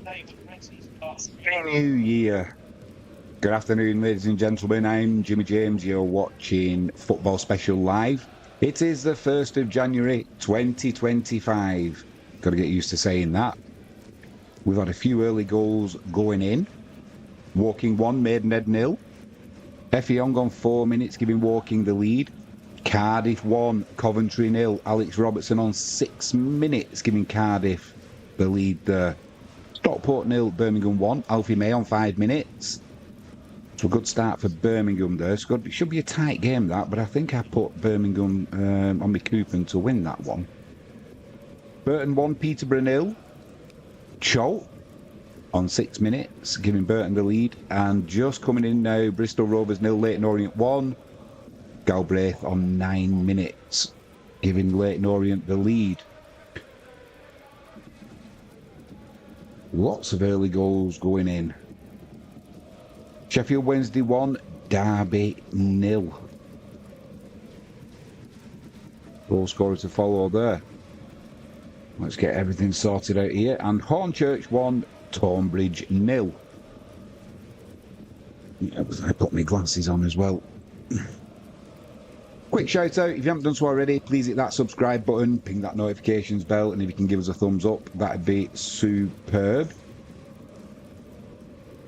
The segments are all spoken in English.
Happy New Year. Good afternoon, ladies and gentlemen. I'm Jimmy James. You're watching Football Special Live. It is the 1st of January 2025. Got to get used to saying that. We've had a few early goals going in. Woking 1, Maidenhead 0. Effie Young on 4 minutes, giving Woking the lead. Cardiff 1, Coventry 0. Alex Robertson on 6 minutes, giving Cardiff the lead there. Stockport 0, Birmingham 1. Alfie May on 5 minutes. So a good start for Birmingham there. It should be a tight game, that, but I think I put Birmingham on my coupon to win that one. Burton 1, Peterborough 0. Cho on 6 minutes, giving Burton the lead. And just coming in now, Bristol Rovers 0, Leyton Orient 1. Galbraith on 9 minutes, giving Leyton Orient the lead. Lots of early goals going in. Sheffield Wednesday 1, Derby 0. Goal scorer to follow there. Let's get everything sorted out here. And Hornchurch 1, Tonbridge 0. Yeah, I put my glasses on as well. Quick shout out, if you haven't done so already, please hit that subscribe button, ping that notifications bell, and if you can give us a thumbs up, that'd be superb.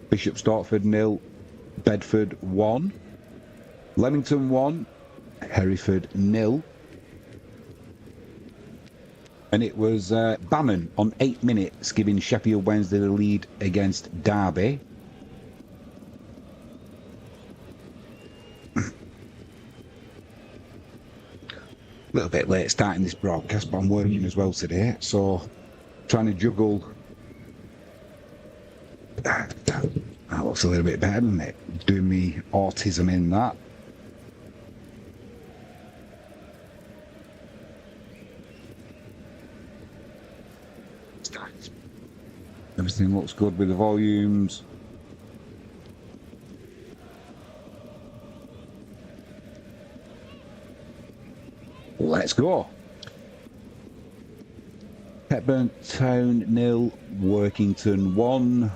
Bishop Stortford 0, Bedford 1. Leamington 1, Hereford 0. And it was Bannon on 8 minutes, giving Sheffield Wednesday the lead against Derby. A little bit late starting this broadcast, but I'm working as well today, so trying to juggle. That looks a little bit better, doesn't it? Doing me autism in that. Everything looks good with the volumes. Let's go. Hepburn Town 0, Workington 1.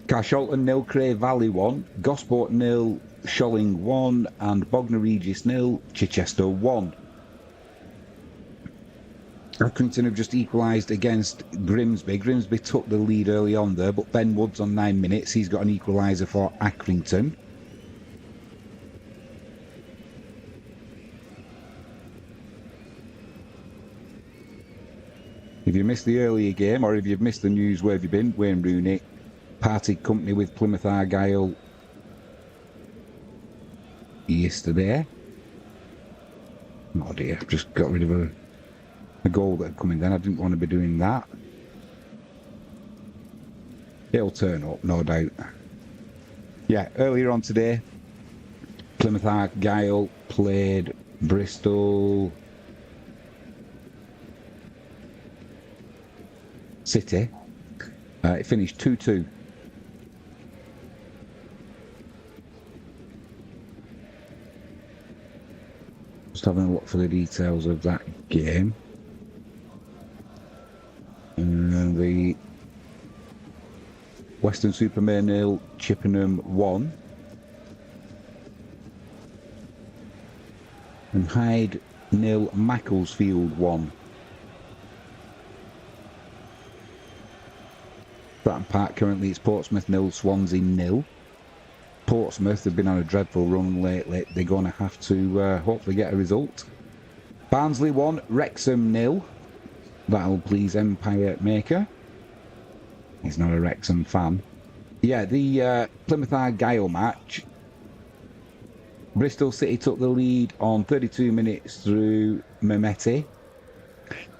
Carshalton 0, Cray Valley 1. Gosport 0, Sholing 1. And Bognor Regis 0, Chichester 1. Accrington have just equalised against Grimsby. Grimsby took the lead early on there, but Ben Woods on 9 minutes. He's got an equaliser for Accrington. If you missed the earlier game, or if you've missed the news, where have you been? Wayne Rooney parted company with Plymouth Argyle yesterday. Oh dear, I've just got rid of a goal that had come in then. I didn't want to be doing that. It'll turn up, no doubt. Yeah, earlier on today, Plymouth Argyle played Bristol City. It finished 2-2. Just having a look for the details of that game. And the Weston-super-Mare 0, Chippenham 1. And Hyde 0, Macclesfield 1. Bratton Park currently it's Portsmouth 0, Swansea 0. Portsmouth have been on a dreadful run lately. They're going to have to hopefully get a result. Barnsley 1, Wrexham 0. That'll please Empire Maker. He's not a Wrexham fan. Yeah, the Plymouth Argyle match. Bristol City took the lead on 32 minutes through Mehmeti.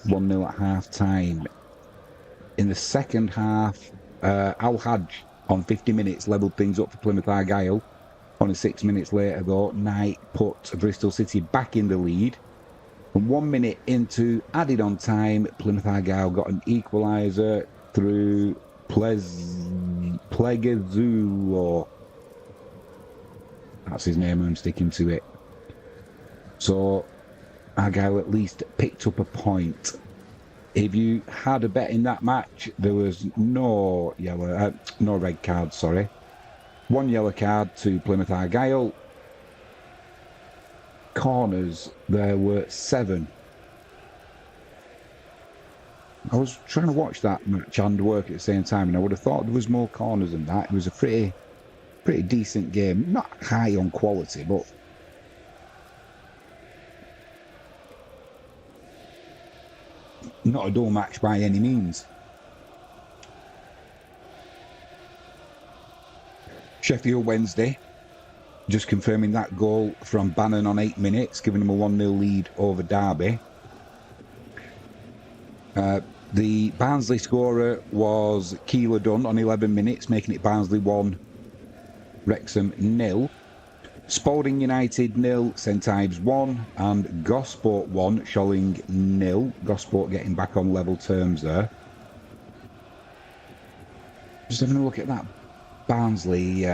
1-0 at half-time. In the second half, Al-Hajj on 50 minutes levelled things up for Plymouth Argyle. Only 6 minutes later, though, Knight put Bristol City back in the lead. And 1 minute into added on time, Plymouth Argyle got an equaliser through Plegazulo. That's his name, I'm sticking to it. So Argyle at least picked up a point. if you had a bet in that match, there was no red card, sorry. One yellow card to Plymouth Argyle. Corners, there were 7. I was trying to watch that match and work at the same time, and I would have thought there was more corners than that. It was a pretty decent game. Not high on quality, but not a dull match by any means. Sheffield Wednesday, just confirming that goal from Bannon on 8 minutes, giving them a 1-0 lead over Derby. The Barnsley scorer was Keeler Dunn on 11 minutes, making it Barnsley 1, Wrexham 0. Spalding United 0, St Ives 1, and Gosport 1, Sholing 0. Gosport getting back on level terms there. Just having a look at that Barnsley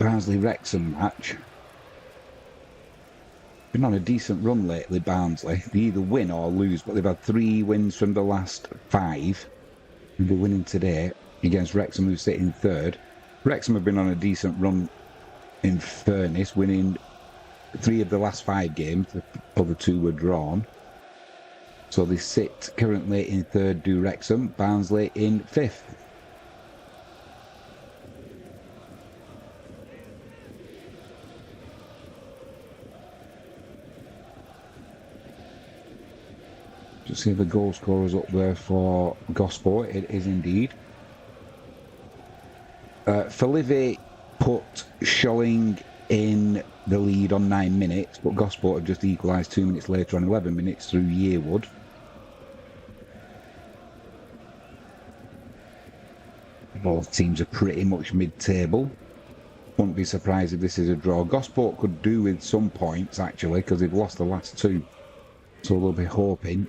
Wrexham match. Been on a decent run lately, Barnsley. They either win or lose, but they've had 3 wins from the last 5. And they're winning today against Wrexham, who's sitting 3rd. Wrexham have been on a decent run, in fairness, winning 3 of the last 5 games. The other 2 were drawn. So they sit currently in 3rd, do Wrexham. Barnsley in 5th. Just see the goal scorers up there for Gosport. It is indeed. Felive put Sholing in the lead on 9 minutes, but Gosport have just equalised 2 minutes later on 11 minutes through Yearwood. Both teams are pretty much mid-table. Wouldn't be surprised if this is a draw. Gosport could do with some points, actually, because they've lost the last 2. So they'll be hoping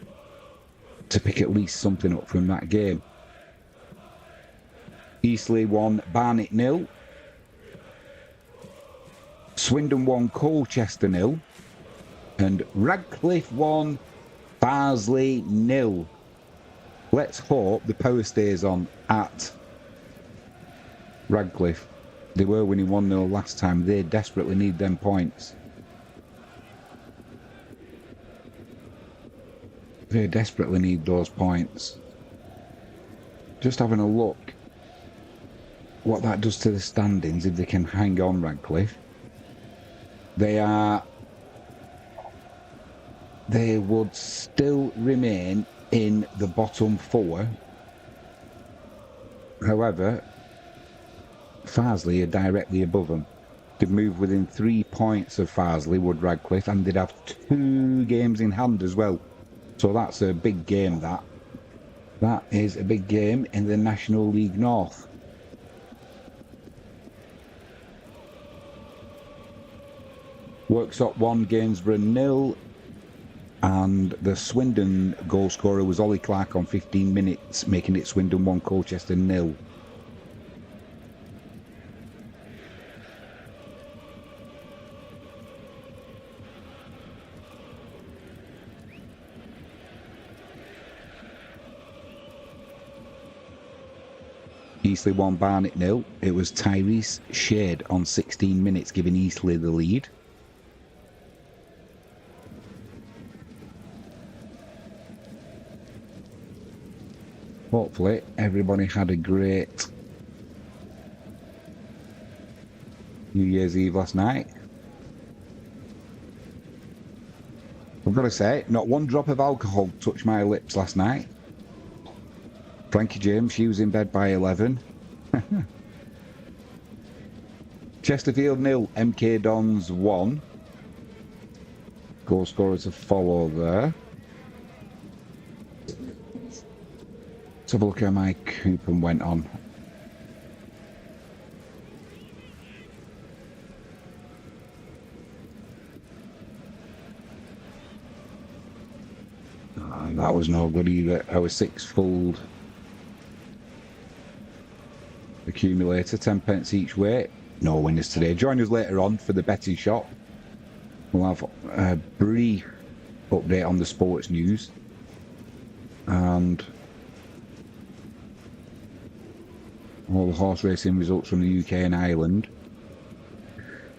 to pick at least something up from that game. Eastleigh 1, Barnet 0. Swindon 1, Colchester 0. And Radcliffe 1, Barnsley 0. Let's hope the power stays on at Radcliffe. They were winning 1-0 last time. They desperately need them points. They desperately need those points. Just having a look what that does to the standings if they can hang on, Radcliffe. They would still remain in the bottom 4. However, Farsley are directly above them. They'd move within 3 points of Farsley, would Radcliffe, and they'd have 2 games in hand as well. So that's a big game, that. That is a big game in the National League North. Worksop 1, Gainsborough 0. And the Swindon goal scorer was Ollie Clark on 15 minutes, making it Swindon 1, Colchester 0. Eastleigh 1, Barnet 0. It was Tyrese Shade on 16 minutes giving Eastleigh the lead. Hopefully everybody had a great New Year's Eve last night. I've got to say, not one drop of alcohol touched my lips last night. Frankie James, she was in bed by 11. Chesterfield 0, MK Dons 1. Goal scorers to follow there. Let's have a look how my coupon went on. That was no good either. Our 6-fold accumulator, 10 pence each way. No winners today. Join us later on for the betting shop. We'll have a brief update on the sports news. and all the horse racing results from the UK and Ireland.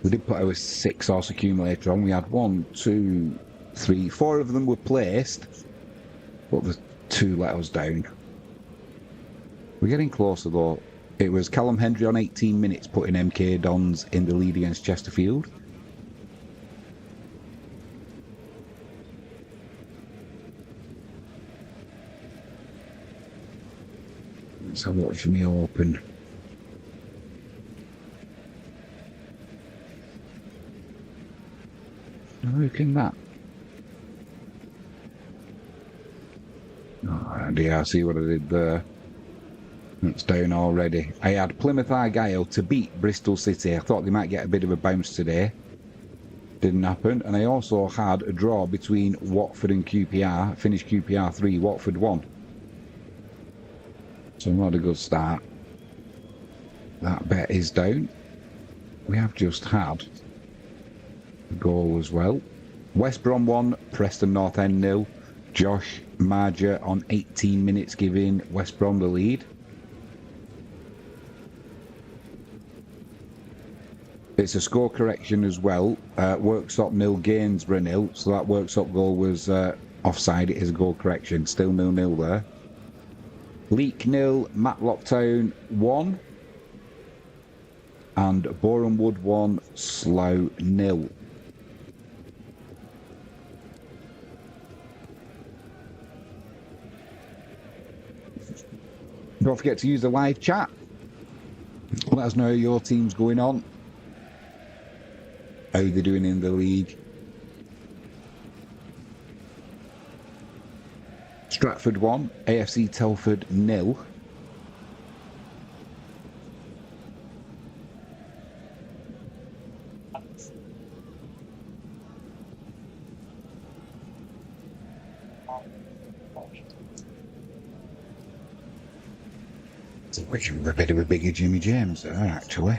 We did put our 6-horse accumulator on. We had 1, 2, 3, 4 of them were placed, but the 2 let us down. We're getting closer though. It was Callum Hendry on 18 minutes putting MK Dons in the lead against Chesterfield. Let's have a watch me open. Look at that. Oh dear, I see what I did there. It's down already. I had Plymouth Argyle to beat Bristol City. I thought they might get a bit of a bounce today. Didn't happen. And I also had a draw between Watford and QPR. Finished QPR 3, Watford 1. So not a good start. That bet is down. We have just had a goal as well. West Brom 1, Preston North End 0. Josh Marger on 18 minutes giving West Brom the lead. It's a score correction as well. Worksop 0, Gainsborough 0. So that Worksop goal was offside. It is a goal correction. Still 0-0 there. Leek 0, Matlock Town 1. And Boreham Wood 1, Slough 0. Don't forget to use the live chat. Let us know how your team's going on. How they're doing in the league. Stratford 1, AFC Telford 0. Which is a bit of a bigger Jimmy James there, actually.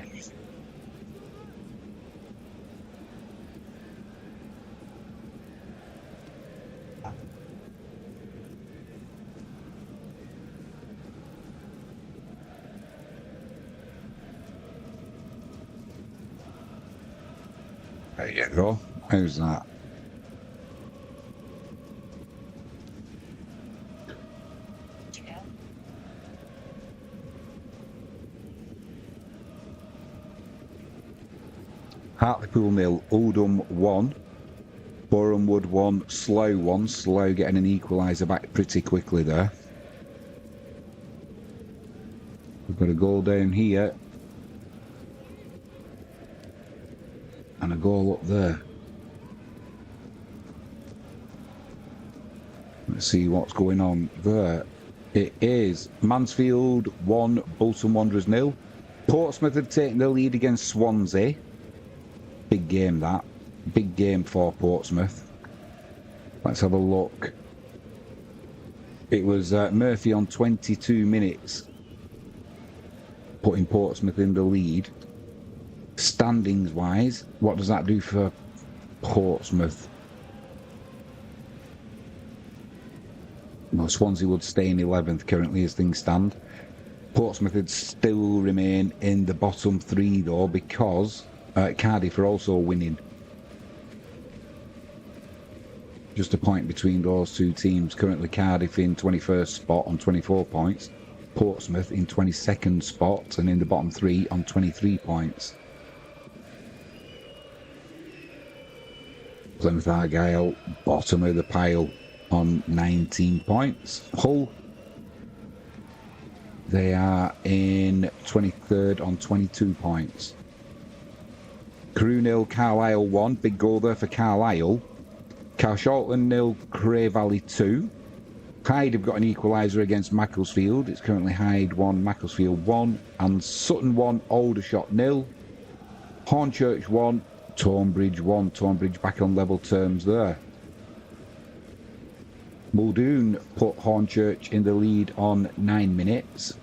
There you go. How's that? Hartlepool 0, Oldham 1, Boreham Wood 1, Slough 1. Slough getting an equaliser back pretty quickly there. We've got a goal down here. And a goal up there. Let's see what's going on there. It is Mansfield 1, Bolton Wanderers 0. Portsmouth have taken the lead against Swansea. Big game that. Big game for Portsmouth. Let's have a look. It was Murphy on 22 minutes putting Portsmouth in the lead. Standings wise, what does that do for Portsmouth? Well, Swansea would stay in 11th currently as things stand. Portsmouth would still remain in the bottom 3 though, because Cardiff are also winning. Just a point between those two teams. Currently Cardiff in 21st spot on 24 points. Portsmouth in 22nd spot and in the bottom 3 on 23 points. Plymouth Argyle, bottom of the pile on 19 points. Hull, they are in 23rd on 22 points. Crewe 0, Carlisle 1. Big goal there for Carlisle. Carshalton 0, Cray Valley 2. Hyde have got an equaliser against Macclesfield. It's currently Hyde 1, Macclesfield 1. And Sutton 1, Aldershot 0. Hornchurch 1, Tonebridge 1. Tonebridge back on level terms there. Muldoon put Hornchurch in the lead on 9 minutes.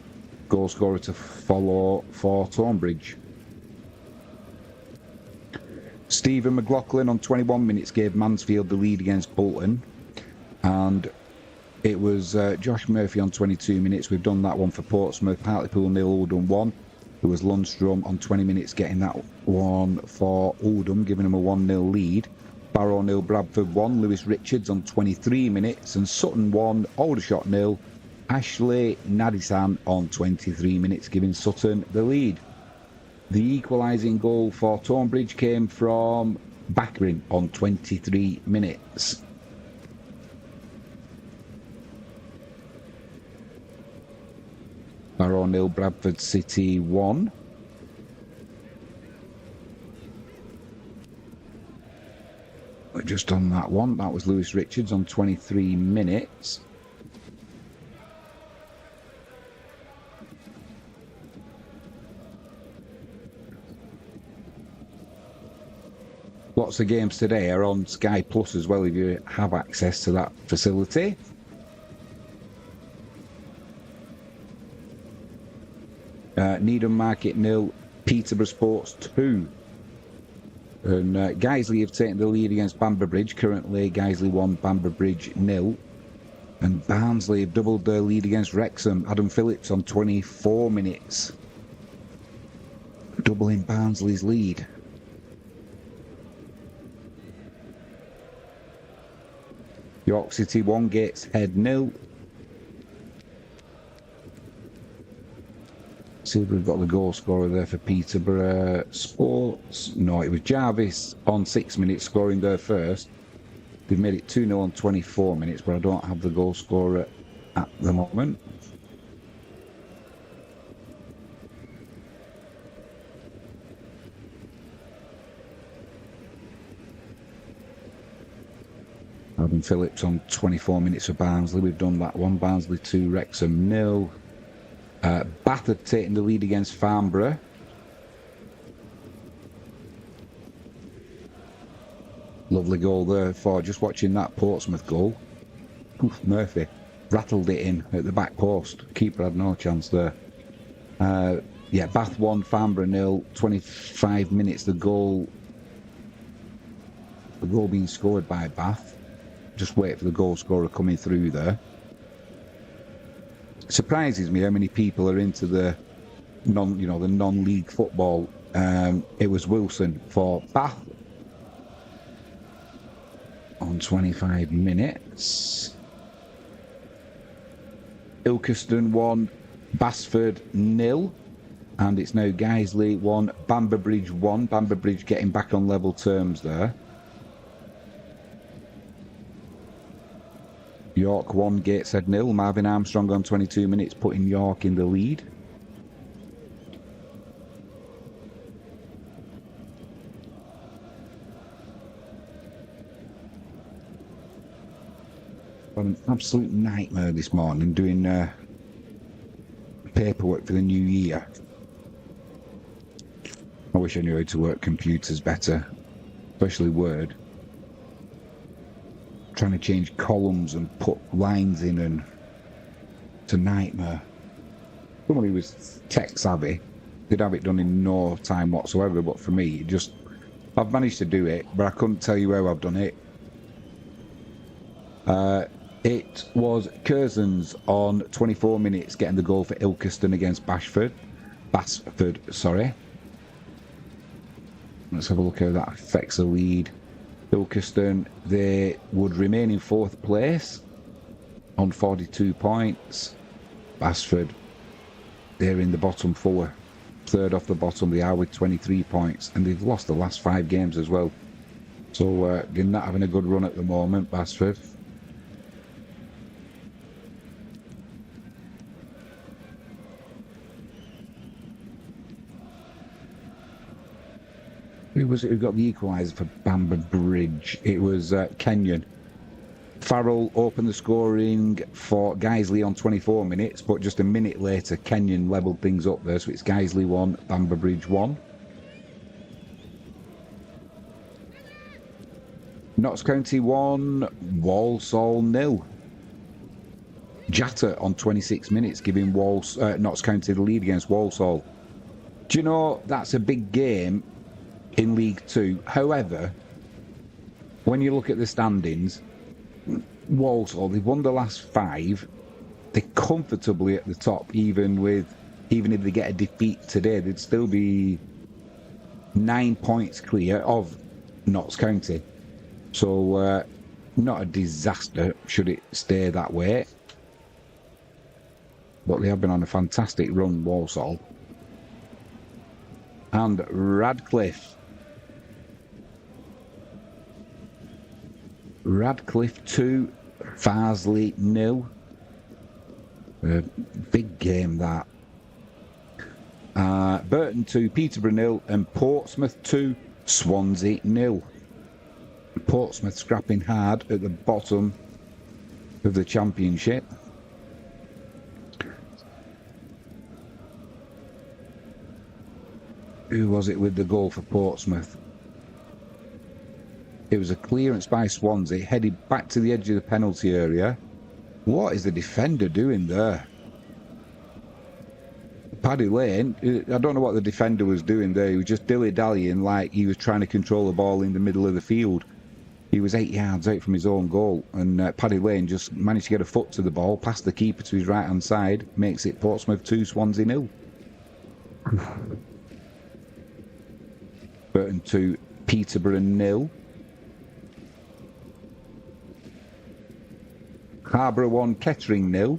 Goal scorer to follow for Tonebridge. Stephen McLaughlin on 21 minutes gave Mansfield the lead against Bolton. And it was Josh Murphy on 22 minutes. We've done that one for Portsmouth. Hartlepool 0, Oldham 1. There was Lundstrom on 20 minutes getting that one for Oldham, giving them a 1-0 lead. Barrow 0, Bradford 1. Lewis Richards on 23 minutes. And Sutton 1, Aldershot 0. Ashley Nadisan on 23 minutes, giving Sutton the lead. The equalising goal for Tonbridge came from Baccarin on 23 minutes. Barrow 0, Bradford City 1. We're just on that one. That was Lewis Richards on 23 minutes. Lots of games today are on Sky Plus as well if you have access to that facility. Needham Market 0, Peterborough Sports 2. And Guiseley have taken the lead against Bamber Bridge. Currently Guiseley 1, Bamber Bridge 0. And Barnsley have doubled their lead against Wrexham. Adam Phillips on 24 minutes. Doubling Barnsley's lead. York City 1, Gateshead 0. See if we've got the goal scorer there for Peterborough Sports. No, it was Jarvis on 6 minutes scoring there first. They've made it 2-0 on 24 minutes, but I don't have the goal scorer at the moment. Adam Phillips on 24 minutes for Barnsley. We've done that one. Barnsley 2, Wrexham 0. Bath had taken the lead against Farnborough. Lovely goal there for just watching that Portsmouth goal. Oof, Murphy rattled it in at the back post. Keeper had no chance there. Yeah, Bath 1, Farnborough 0. 25 minutes. The goal being scored by Bath. Just wait for the goal scorer coming through there. Surprises me how many people are into the non-league football. It was Wilson for Bath on 25 minutes. Ilkeston 1, Basford 0. And it's now Guiseley 1, Bamber Bridge 1. Bamber Bridge getting back on level terms there. York 1, Gateshead 0. Marvin Armstrong on 22 minutes, putting York in the lead. Got an absolute nightmare this morning doing paperwork for the new year. I wish I knew how to work computers better, especially Word. Trying to change columns and put lines in, and it's a nightmare. Someone who was tech savvy did have it done in no time whatsoever, but for me, I've managed to do it, but I couldn't tell you how I've done it. It was Curzons on 24 minutes getting the goal for Ilkeston against Basford, sorry. Let's have a look how that affects the lead. Ilkeston, they would remain in 4th place on 42 points. Basford, they're in the bottom 4, 3rd off the bottom. They are with 23 points, and they've lost the last 5 games as well. So they're not having a good run at the moment, Basford. Who was it who got the equaliser for Bamber Bridge? It was Kenyon. Farrell opened the scoring for Guiseley on 24 minutes, but just a minute later, Kenyon levelled things up there. So it's Guiseley 1, Bamber Bridge 1. Notts County 1, Walsall 0. Jatta on 26 minutes, giving Notts County the lead against Walsall. Do you know, that's a big game in League 2. However, when you look at the standings, Walsall, they've won the last 5. They're comfortably at the top, even if they get a defeat today, they'd still be 9 points clear of Notts County. So not a disaster should it stay that way. But they have been on a fantastic run, Walsall. And Radcliffe. Radcliffe 2, Farsley 0. Big game that. Burton 2, Peterborough 0, and Portsmouth 2, Swansea 0. Portsmouth scrapping hard at the bottom of the Championship. Who was it with the goal for Portsmouth? It was a clearance by Swansea, headed back to the edge of the penalty area. What is the defender doing there? Paddy Lane, I don't know what the defender was doing there. He was just dilly-dallying like he was trying to control the ball in the middle of the field. He was 8 yards out from his own goal, and Paddy Lane just managed to get a foot to the ball, past the keeper to his right-hand side, makes it Portsmouth 2, Swansea 0. Burton 2, Peterborough 0. Harborough 1, Kettering 0.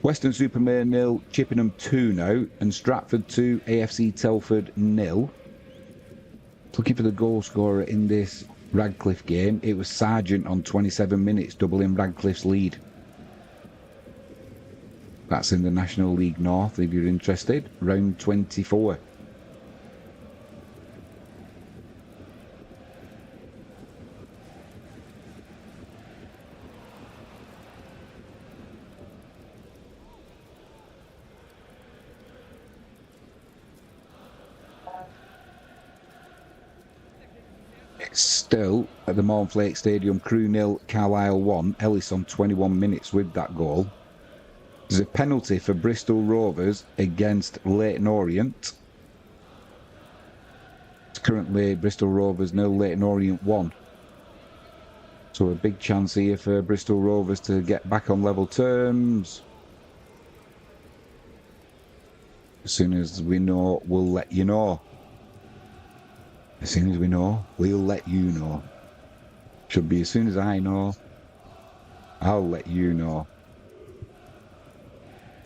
Weston-super-Mare 0, Chippenham 2 now, and Stratford 2, AFC Telford 0. Looking for the goal scorer in this Radcliffe game. It was Sargent on 27 minutes, doubling Radcliffe's lead. That's in the National League North, if you're interested. Round 24. Still at the Mornflake Stadium, Crewe 0, Carlisle 1. Ellis on 21 minutes with that goal. There's a penalty for Bristol Rovers against Leyton Orient. It's currently Bristol Rovers 0, Leyton Orient 1. So a big chance here for Bristol Rovers to get back on level terms. As soon as we know, we'll let you know. As soon as we know, we'll let you know. Should be as soon as I know, I'll let you know.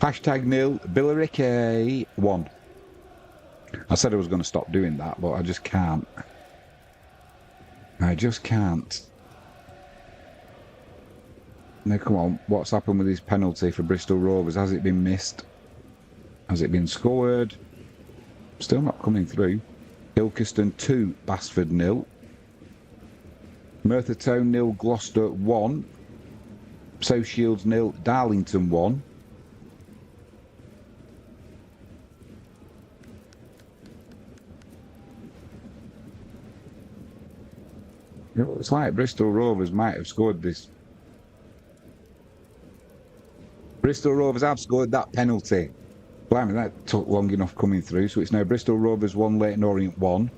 Hashtag nil, Billericay 1. I said I was going to stop doing that, but I just can't. I just can't. Now, come on, what's happened with this penalty for Bristol Rovers? Has it been missed? Has it been scored? Still not coming through. Ilkeston 2, Basford 0. Merthyr Town 0, Gloucester 1. South Shields 0, Darlington 1. It looks like Bristol Rovers might have scored this. Bristol Rovers have scored that penalty. Blimey, that took long enough coming through. So it's now Bristol Rovers 1, Leyton Orient 1.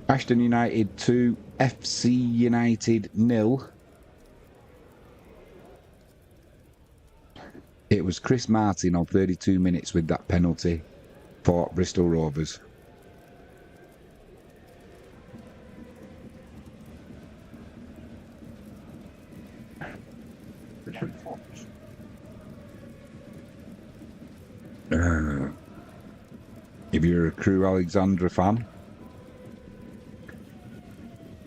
Ashton United 2, FC United 0. It was Chris Martin on 32 minutes with that penalty for Bristol Rovers. If you're a Crewe Alexandra fan,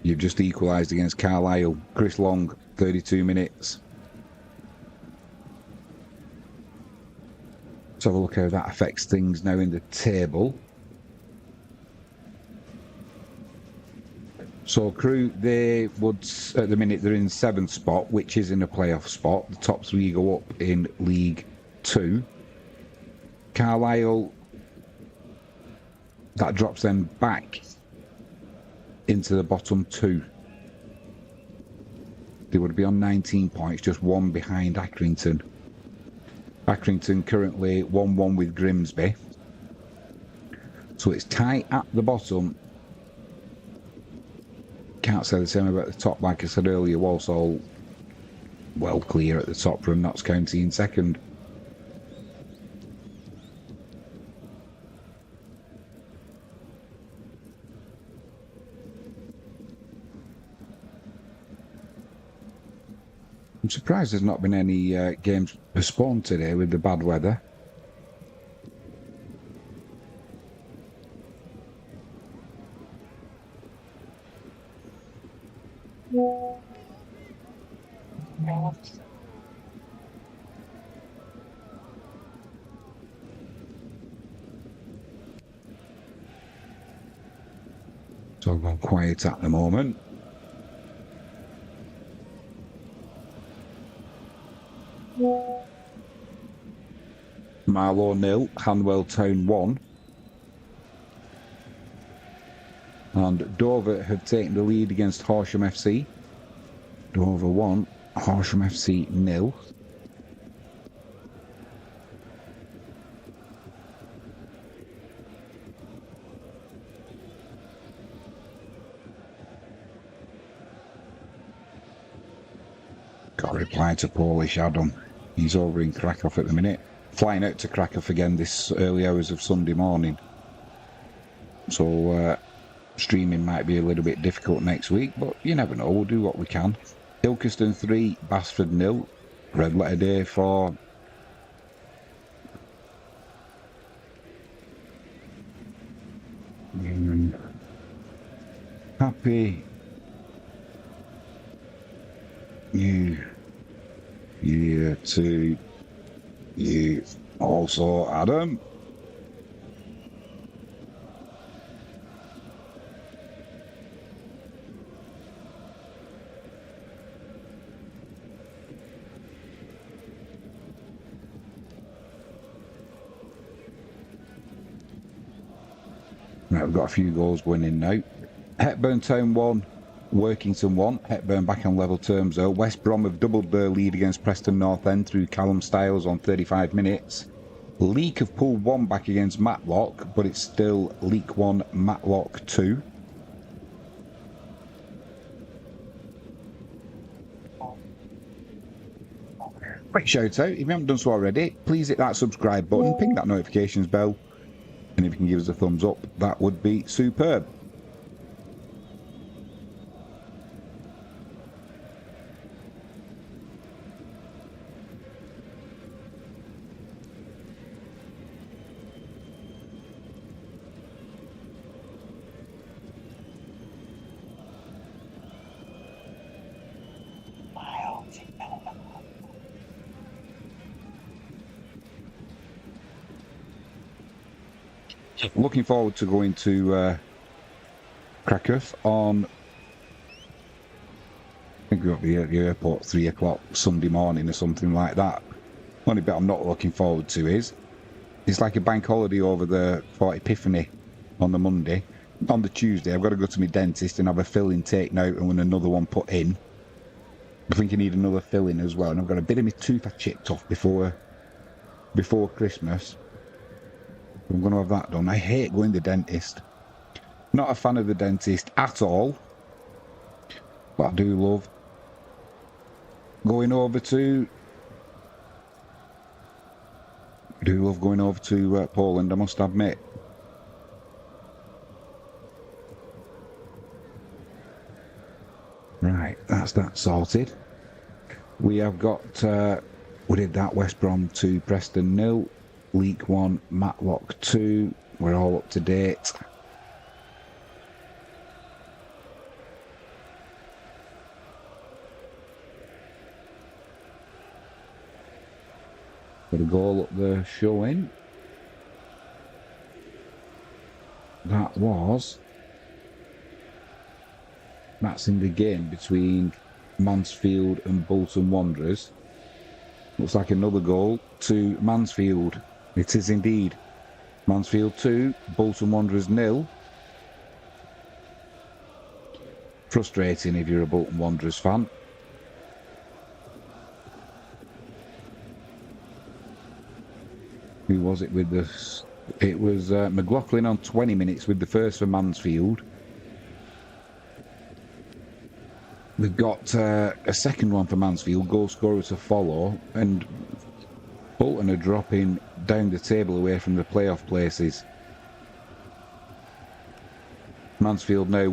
you've just equalised against Carlisle. Chris Long, 32 minutes. Let's have a look how that affects things now in the table. So Crewe, they would, at the minute, they're in 7th spot, which is in a playoff spot. The top 3 go up in League 2. Carlisle, that drops them back into the bottom 2. They would be on 19 points, just 1 behind Accrington. Accrington currently 1-1 with Grimsby. So it's tight at the bottom. Can't say the same about the top, like I said earlier. Walsall well clear at the top from Notts County in second. I'm surprised there's not been any games postponed today with the bad weather. So I've gone quiet at the moment. Marlow 0, Hanwell Town 1. And Dover have taken the lead against Horsham FC. Dover 1, Horsham FC 0. Got a reply to Polish Adam. He's over in Krakow at the minute. Flying out to Krakow again this early hours of Sunday morning. So streaming might be a little bit difficult next week, but you never know. We'll do what we can. Ilkeston 3, Basford 0. Red letter day for Happy New Year to you also, Adam. Right, we've got a few goals going in now. Hepburn Town 1, Workington 1. Hepburn back on level terms though. West Brom have doubled their lead against Preston North End through Callum Styles on 35 minutes. Leek have pulled 1 back against Matlock, but it's still Leek 1, Matlock 2. Quick shout out, if you haven't done so already, please hit that subscribe button, ping that notifications bell, and if you can give us a thumbs up, that would be superb. Looking forward to going to Krakow on, I think we're at the airport 3 o'clock Sunday morning or something like that. Only bit I'm not looking forward to is, it's like a bank holiday over the for Epiphany on the Monday. On the Tuesday, I've got to go to my dentist and have a filling taken out and another one put in. I think I need another filling as well, and I've got a bit of my tooth I chipped off before Christmas. I'm going to have that done. I hate going to the dentist. Not a fan of the dentist at all. But I do love going over to... Poland, I must admit. Right, that's that sorted. We have got... we did that, West Brom 2, Preston 0. Leek 1, Matlock 2. We're all up to date. Got a goal up there showing. That's in the game between Mansfield and Bolton Wanderers. Looks like another goal to Mansfield. It is indeed. Mansfield 2, Bolton Wanderers 0. Frustrating if you're a Bolton Wanderers fan. Who was it with this? It was McLaughlin on 20 minutes with the first for Mansfield. We've got a second one for Mansfield, goal scorer to follow, and Bolton are dropping down the table away from the playoff places. Mansfield now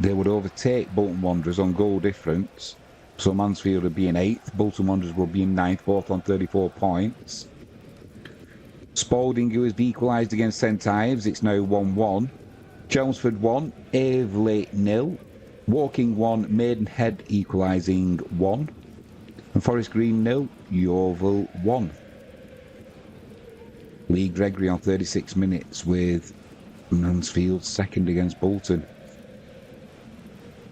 they would overtake Bolton Wanderers on goal difference. So Mansfield would be in 8th, Bolton Wanderers would be in 9th, both on 34 points. Spalding, who has equalised against St Ives, it's now 1-1. Chelmsford 1, Aveley 0. Woking 1, Maidenhead equalising 1. And Forest Green 0, Yeovil 1. Lee Gregory on 36 minutes with Mansfield second against Bolton.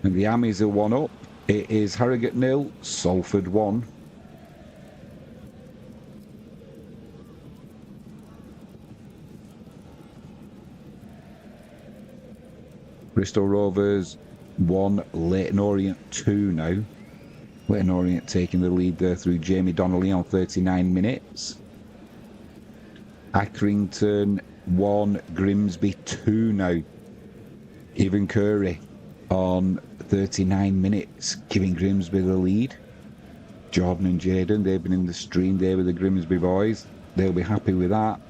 And the Armies are 1 up. It is Harrogate 0, Salford 1. Bristol Rovers 1, Leyton Orient 2 now. Leyton Orient taking the lead there through Jamie Donnelly on 39 minutes. Accrington 1, Grimsby 2 now. Evan Curry on 39 minutes, giving Grimsby the lead. Jordan and Jaden, they've been in the stream there with the Grimsby boys. They'll be happy with that.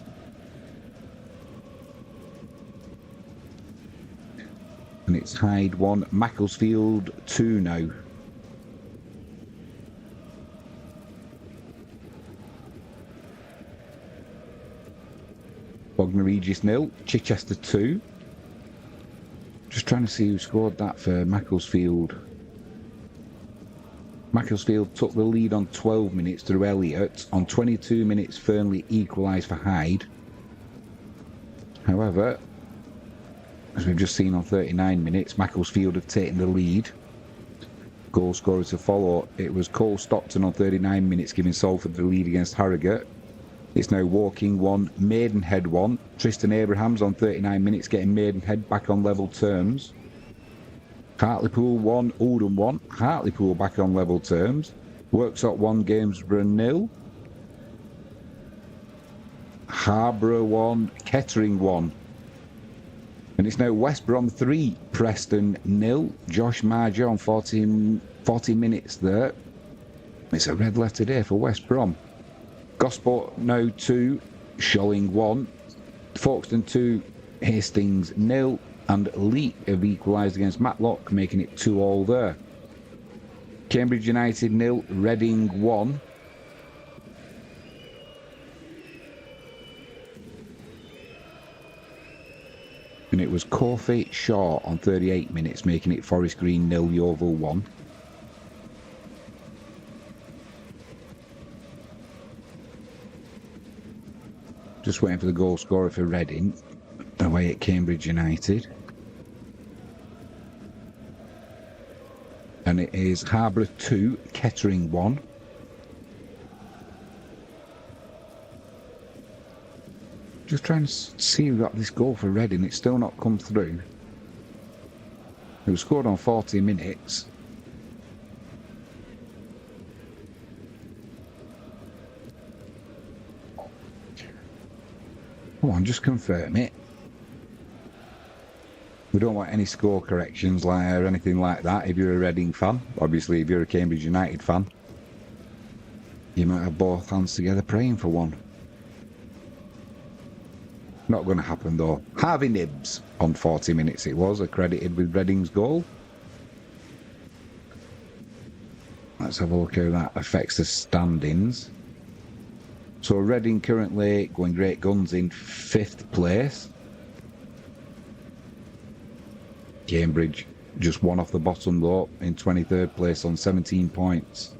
And it's Hyde 1, Macclesfield 2 now. Bognor Regis 0, Chichester 2. Just trying to see who scored that for Macclesfield. Macclesfield took the lead on 12 minutes through Elliott. On 22 minutes, Fernley equalised for Hyde. However, as we've just seen on 39 minutes, Macclesfield have taken the lead. Goal scorer to follow, it was Cole Stockton on 39 minutes, giving Salford the lead against Harrogate. It's now Woking 1, Maidenhead 1. Tristan Abrahams on 39 minutes, getting Maidenhead back on level terms. Hartlepool 1, Oldham 1. Hartlepool back on level terms. Worksop 1, Gainsborough 0. Harborough 1, Kettering 1. And it's now West Brom 3, Preston 0. Josh Marger on 40 minutes there. It's a red letter day for West Brom. Gosport now 2, Showing 1. Folkestone 2, Hastings 0. And Leek have equalised against Matlock, making it 2-2 there. Cambridge United 0, Reading 1. And it was Corfey Shaw on 38 minutes, making it Forest Green 0, Yeovil 1. Just waiting for the goal scorer for Reading, away at Cambridge United. And it is Harborough 2, Kettering 1. Just trying to see who got this goal for Reading. It's still not come through. It was scored on 40 minutes. Come on, just confirm it. We don't want any score corrections or anything like that if you're a Reading fan. Obviously, if you're a Cambridge United fan, you might have both hands together praying for one. Not going to happen though. Harvey Nibbs on 40 minutes it was, accredited with Reading's goal. Let's have a look how that affects the standings. So Reading currently going great guns in 5th place. Cambridge just one off the bottom though, in 23rd place on 17 points.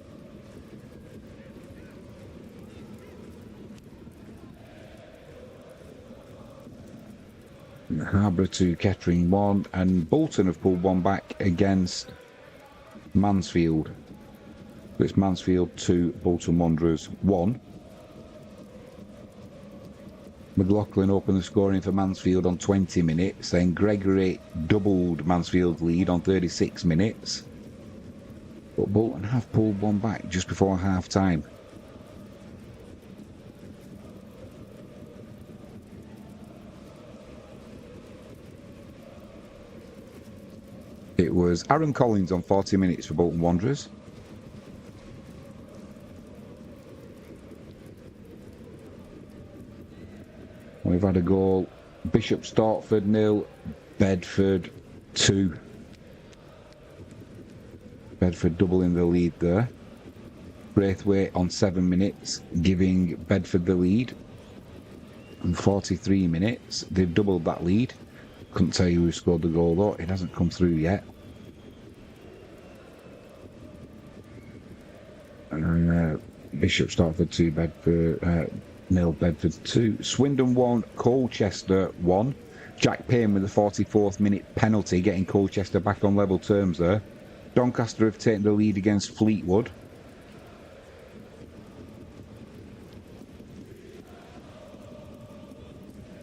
Harborough 2, Kettering 1, and Bolton have pulled one back against Mansfield. It's Mansfield 2, Bolton Wanderers 1. McLaughlin opened the scoring for Mansfield on 20 minutes, then Gregory doubled Mansfield's lead on 36 minutes. But Bolton have pulled one back just before half-time. It was Aaron Collins on 40 minutes for Bolton Wanderers. We've had a goal. Bishop Stortford 0, Bedford 2. Bedford doubling the lead there. Braithwaite on 7 minutes, giving Bedford the lead. In 43 minutes, they've doubled that lead. Couldn't tell you who scored the goal though. It hasn't come through yet. Bishop Stortford 2, Bedford 0, Bedford 2. Swindon 1, Colchester 1. Jack Payne with the 44th minute penalty, getting Colchester back on level terms there. Doncaster have taken the lead against Fleetwood.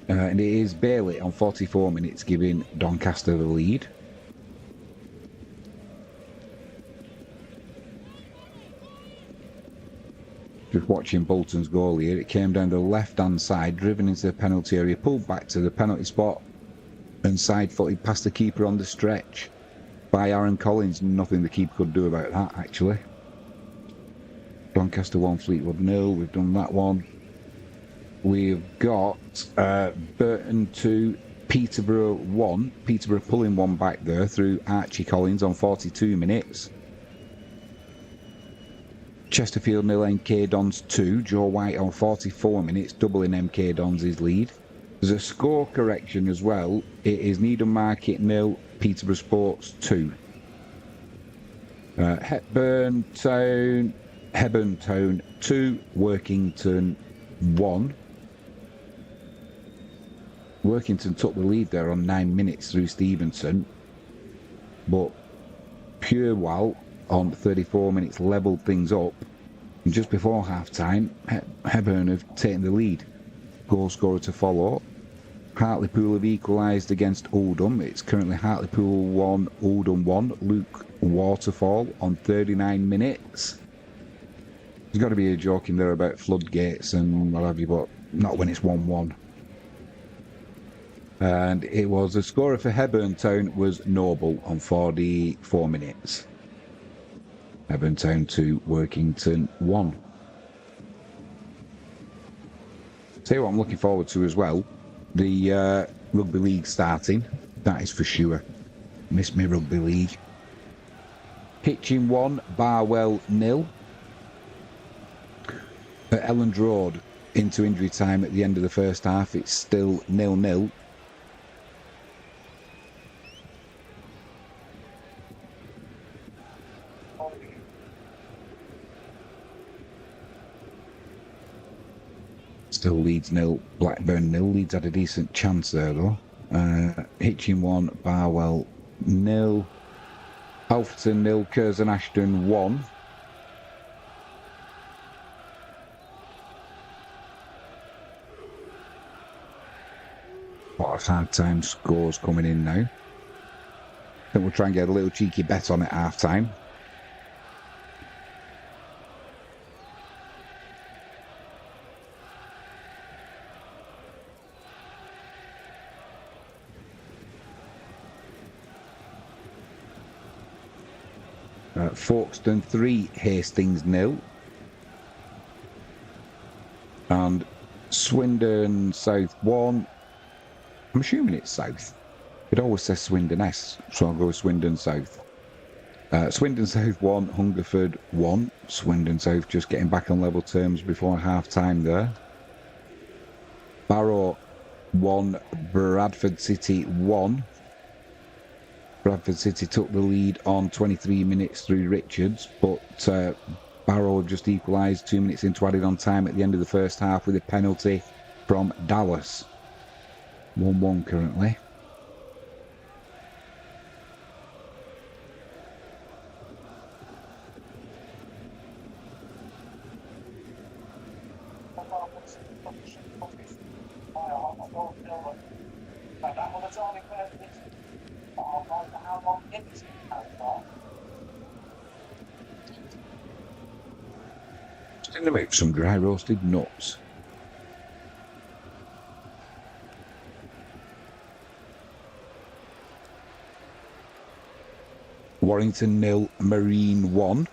And it is Bailey on 44 minutes giving Doncaster the lead. Just watching Bolton's goal here. It came down the left-hand side, driven into the penalty area, pulled back to the penalty spot and side-footed past the keeper on the stretch by Aaron Collins. Nothing the keeper could do about that, actually. Doncaster 1, Fleetwood 0. We've done that one. We've got Burton 2, Peterborough 1. Peterborough pulling one back there through Archie Collins on 42 minutes. Chesterfield 0, MK Dons 2. Joe White on 44 minutes, doubling MK Dons' lead. There's a score correction as well. It is Needham Market 0, Peterborough Sports 2. Hepburn Town 2, Workington 1. Workington took the lead there on 9 minutes through Stevenson, but Purewell on 34 minutes levelled things up. And just before half-time, Hepburn have taken the lead. Goal scorer to follow. Hartlepool have equalised against Oldham. It's currently Hartlepool 1, Oldham 1. Luke Waterfall on 39 minutes. There's got to be a joke in there about floodgates and what have you, but not when it's 1-1. And it was the scorer for Hebburn Town was Noble on 44 minutes. Hebburn Town 2, Workington 1. Tell you what I'm looking forward to as well. The Rugby League starting. That is for sure. Miss me Rugby League. Hitchin 1, Barwell 0. At Elland Road, into injury time at the end of the first half, it's still 0-0. Still Leeds 0, Blackburn 0. Leeds had a decent chance there though. Hitchin 1, Barwell 0. Alfreton 0, Curzon Ashton 1. What a hard time scores coming in now. I think we'll try and get a little cheeky bet on it half time. Folkestone 3, Hastings 0. And Swindon South 1. I'm assuming it's South. It always says Swindon S, so I'll go with Swindon South. Swindon South 1, Hungerford 1. Swindon South just getting back on level terms before half time there. Barrow 1, Bradford City 1. Bradford City took the lead on 23 minutes through Richards, but Barrow have just equalised 2 minutes into added on time at the end of the first half with a penalty from Dallas. 1-1 currently. Just going to make some dry roasted nuts. Warrington 0, Marine 1.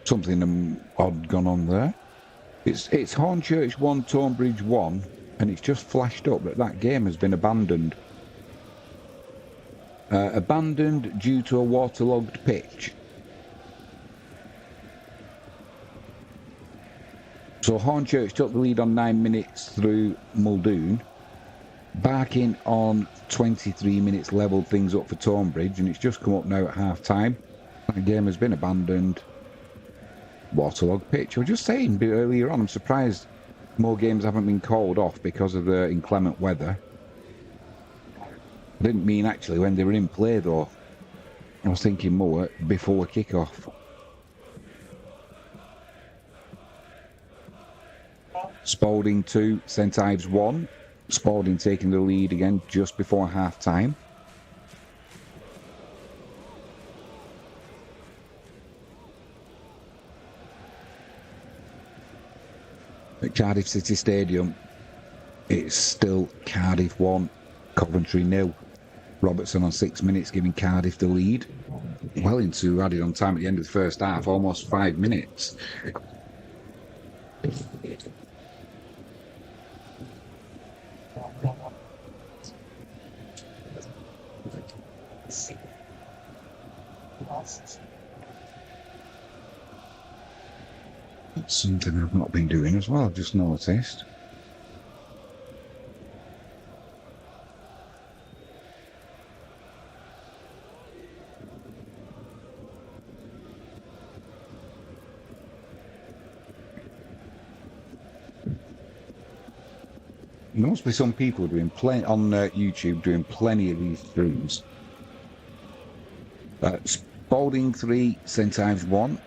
Something odd gone on there. It's Hornchurch 1, Tonbridge 1, and it's just flashed up that that game has been abandoned. Abandoned due to a waterlogged pitch. So Hornchurch took the lead on 9 minutes through Muldoon. Barking on 23 minutes levelled things up for Tonbridge, and it's just come up now at half-time. That game has been abandoned. Waterlogged pitch. I was just saying a bit earlier on, I'm surprised more games haven't been called off because of the inclement weather. I didn't mean actually when they were in play though. I was thinking more before kick-off. Spalding 2, St Ives 1. Spalding taking the lead again just before half-time. At Cardiff City Stadium, it's still Cardiff 1, Coventry 0. Robertson on 6 minutes giving Cardiff the lead. Well into added on time at the end of the first half, almost 5 minutes. That's something I've not been doing as well, I've just noticed. There must be some people doing plenty on YouTube doing plenty of these streams. Spalding 3, St Ives 1.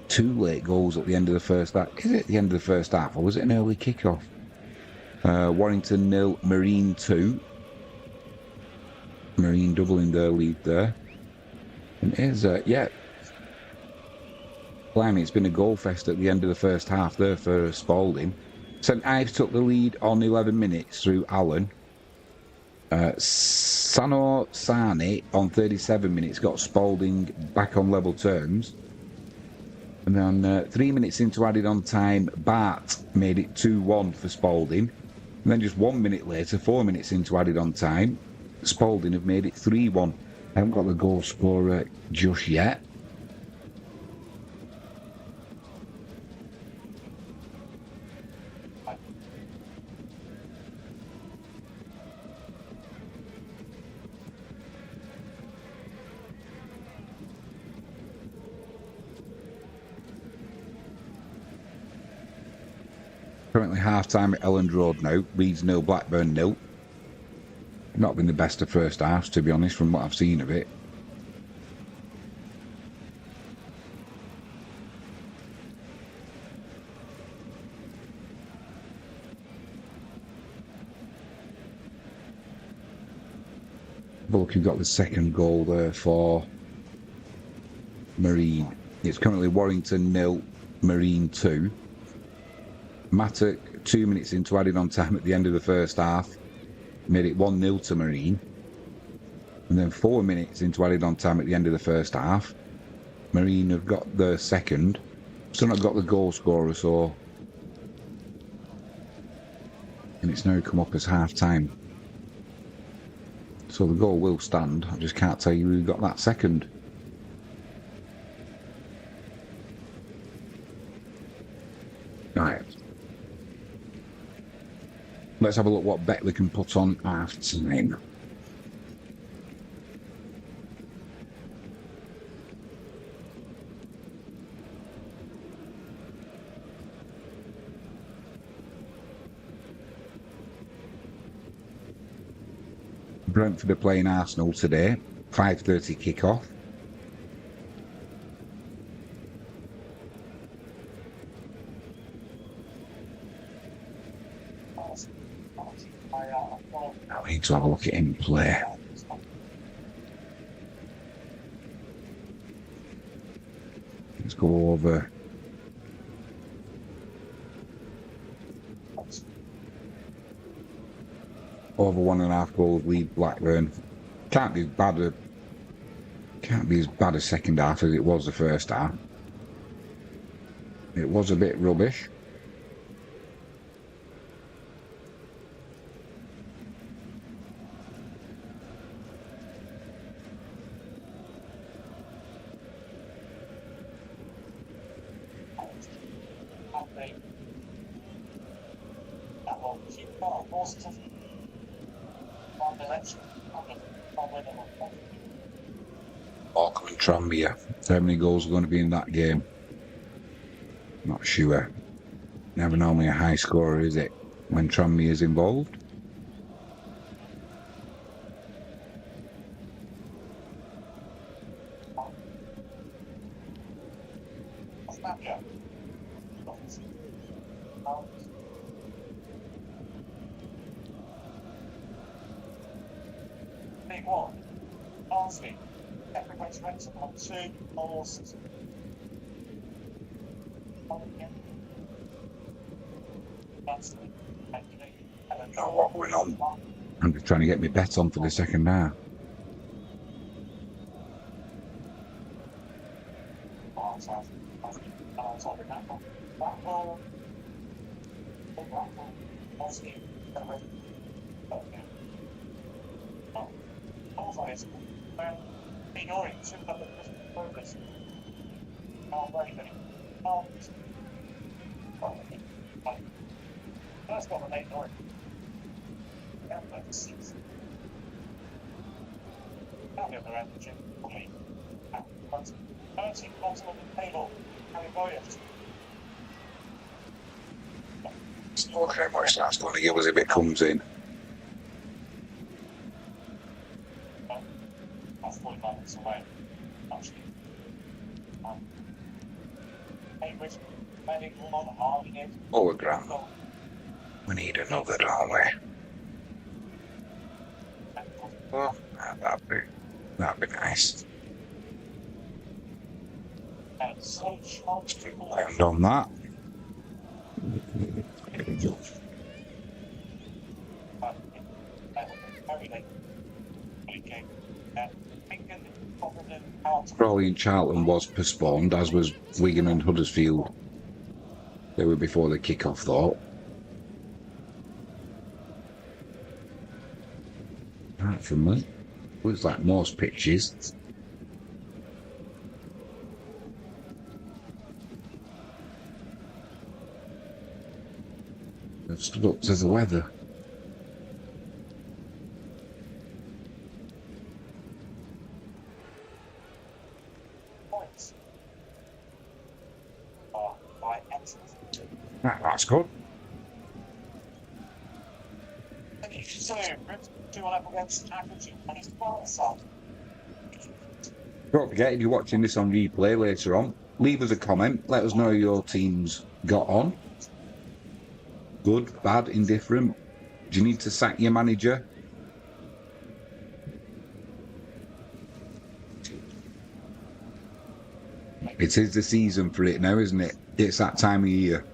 2 late goals at the end of the first half. Is it the end of the first half, or was it an early kick-off? Warrington 0, Marine 2. Marine doubling their lead there. And here's, yeah. Blimey, it's been a goal fest at the end of the first half there for Spalding. St Ives took the lead on 11 minutes through Allen. Sano Sani on 37 minutes got Spalding back on level terms. And then 3 minutes into added on time, Bart made it 2-1 for Spalding. And then just 1 minute later, 4 minutes into added on time, Spalding have made it 3-1. I haven't got the goal scorer just yet. Currently half-time at Elland Road now. Leeds 0, Blackburn 0. Not been the best of first halves, to be honest, from what I've seen of it. Look, you've got the second goal there for Marine. It's currently Warrington 0, Marine 2. Mattock, 2 minutes into added on time at the end of the first half, made it 1-0 to Marine. And then 4 minutes into added on time at the end of the first half, Marine have got the second. Still not got the goal scorer, so... And it's now come up as half-time. So the goal will stand, I just can't tell you who got that second. Right. Let's have a look what bet we can put on half-time. Brentford are playing Arsenal today, 5:30 kick-off. Now we need to have a look at him play. Let's go over. Over 1.5 goals lead Blackburn. Can't be bad. Can't be as bad a second half as it was the first half. It was a bit rubbish. Morecambe and Tranmere. How many goals are going to be in that game? Not sure. Never normally a high scorer, is it, when Tranmere is involved? Know what went on. I'm just trying to get my bet on for the second half. Look how much that's going to give us if it comes in. Oh, a grand. We need another, don't we? Oh, that'd be nice. Land on that. Crawley and Charlton was postponed, as was Wigan and Huddersfield. They were before the kick-off, though. Apart from that, looks like most pitches. They've stood up to the weather. That's good. Don't forget, if you're watching this on replay later on, leave us a comment. Let us know how your team's got on. Good, bad, indifferent. Do you need to sack your manager? It is the season for it now, isn't it? It's that time of year.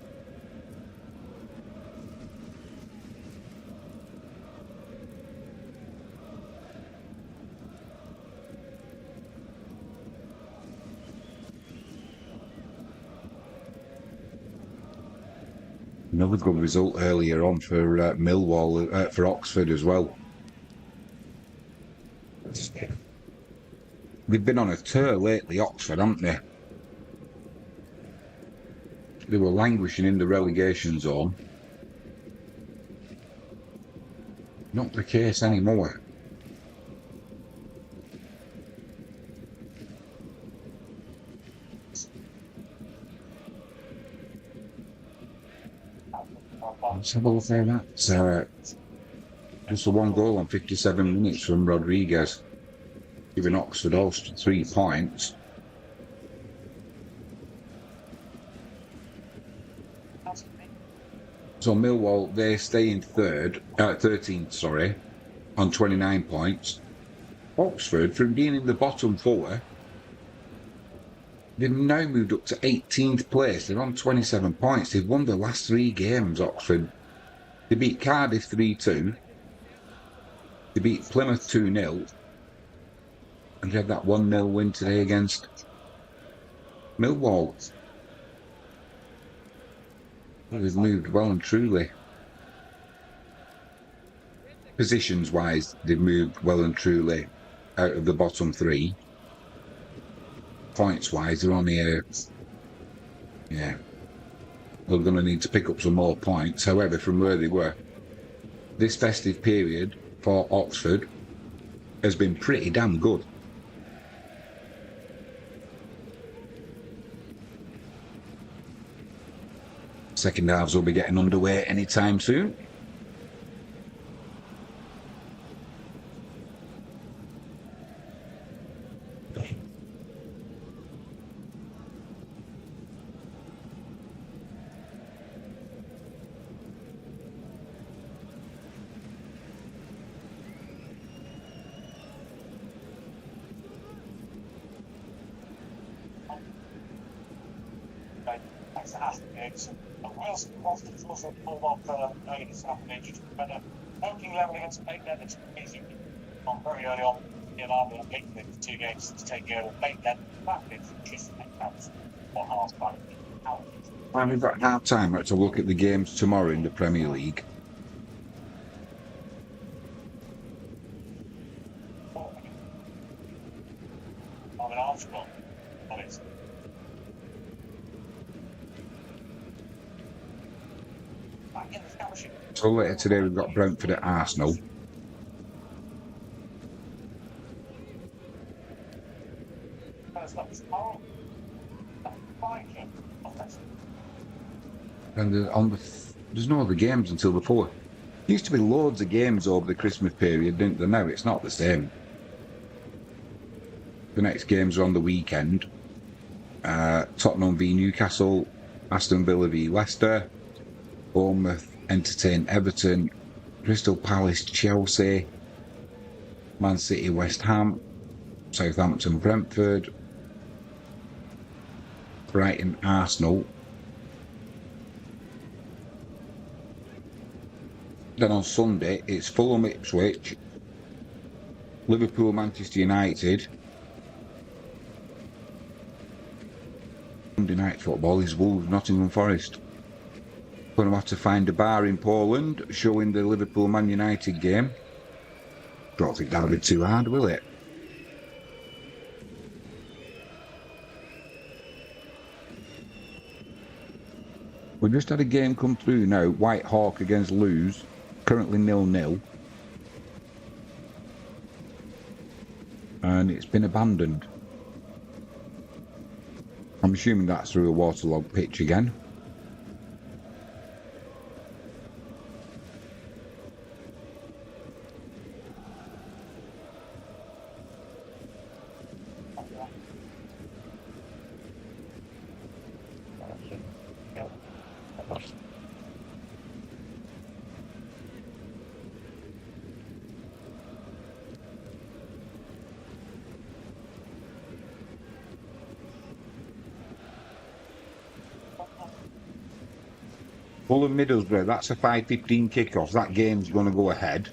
Another good result earlier on for Millwall, for Oxford as well. They've been on a tour lately, Oxford, haven't they? They were languishing in the relegation zone. Not the case anymore. Let's have a look at that. Just a 1 goal on 57 minutes from Rodriguez, giving Oxford Host 3 points. So Millwall, they stay in 13th, sorry, on 29 points. Oxford, from being in the bottom four, they've now moved up to 18th place. They're on 27 points. They've won the last 3 games, Oxford. They beat Cardiff 3-2. They beat Plymouth 2-0. And they had that 1-0 win today against Millwall. They've moved well and truly. Positions-wise, they've moved well and truly out of the bottom 3. Points-wise, they're only yeah, they're going to need to pick up some more points. However, from where they were, this festive period for Oxford has been pretty damn good. Second halves will be getting underway anytime soon. Very early on, Army and England 2 games to take over. Make that back just for half time. And we've got half time to look at the games tomorrow in the Premier League. So later today we've got Brentford at Arsenal. And there's no other games until the 4th. Used to be loads of games over the Christmas period, didn't there? Now it's not the same. The next games are on the weekend. Tottenham v Newcastle, Aston Villa v Leicester, Bournemouth entertain Everton, Crystal Palace Chelsea, Man City West Ham, Southampton Brentford, Brighton Arsenal. Then on Sunday it's Fulham Ipswich, Liverpool Manchester United. Monday night football is Wolves Nottingham Forest. Going to have to find a bar in Poland showing the Liverpool Man United game. Don't think that'll be too hard, will it? We just had a game come through now. White Hawk against Lewes, currently 0-0. And it's been abandoned. I'm assuming that's through a waterlogged pitch again. Fulham Middlesbrough, that's a 5:15 kickoff. That game's going to go ahead.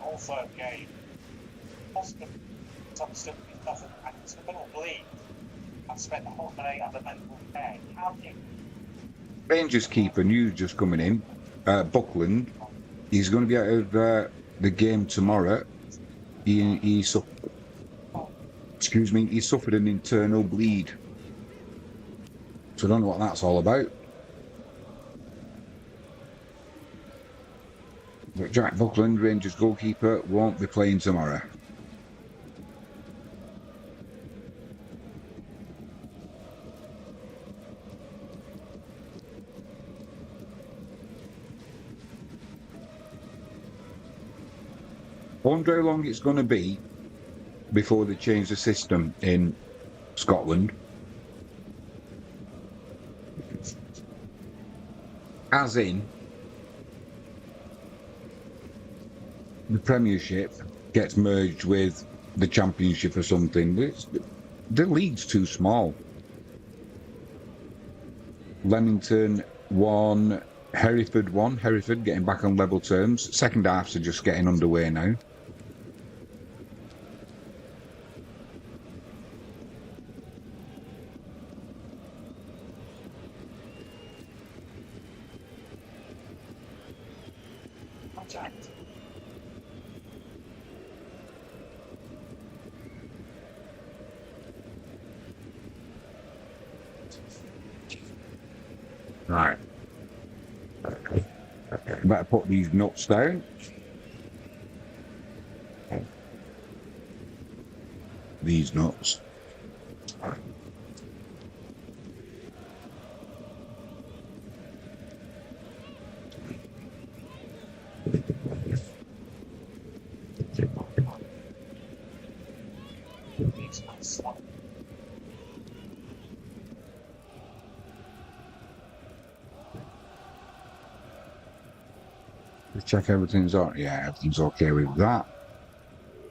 Also a game. It's a little bleed. I've spent the whole day under medical care. How do you? Rangers keeper news just coming in. Buckland, he's going to be out of the game tomorrow. He suffered an internal bleed. So I don't know what that's all about. But Jack Buckland, Rangers goalkeeper, won't be playing tomorrow. I wonder how long it's going to be before they change the system in Scotland. As in, the Premiership gets merged with the Championship or something. The league's too small. Leamington won, Hereford won. Hereford getting back on level terms. Second halves are just getting underway now. Right. Better put these nuts down. These nuts. Let's check everything's on. Yeah, everything's okay with that.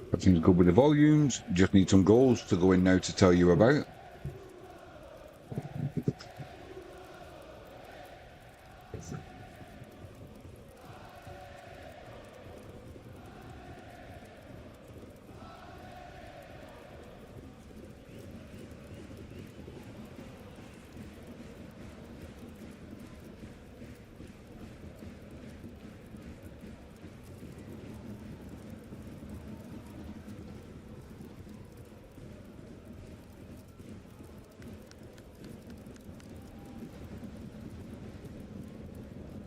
Everything's good with the volumes. Just need some goals to go in now to tell you about.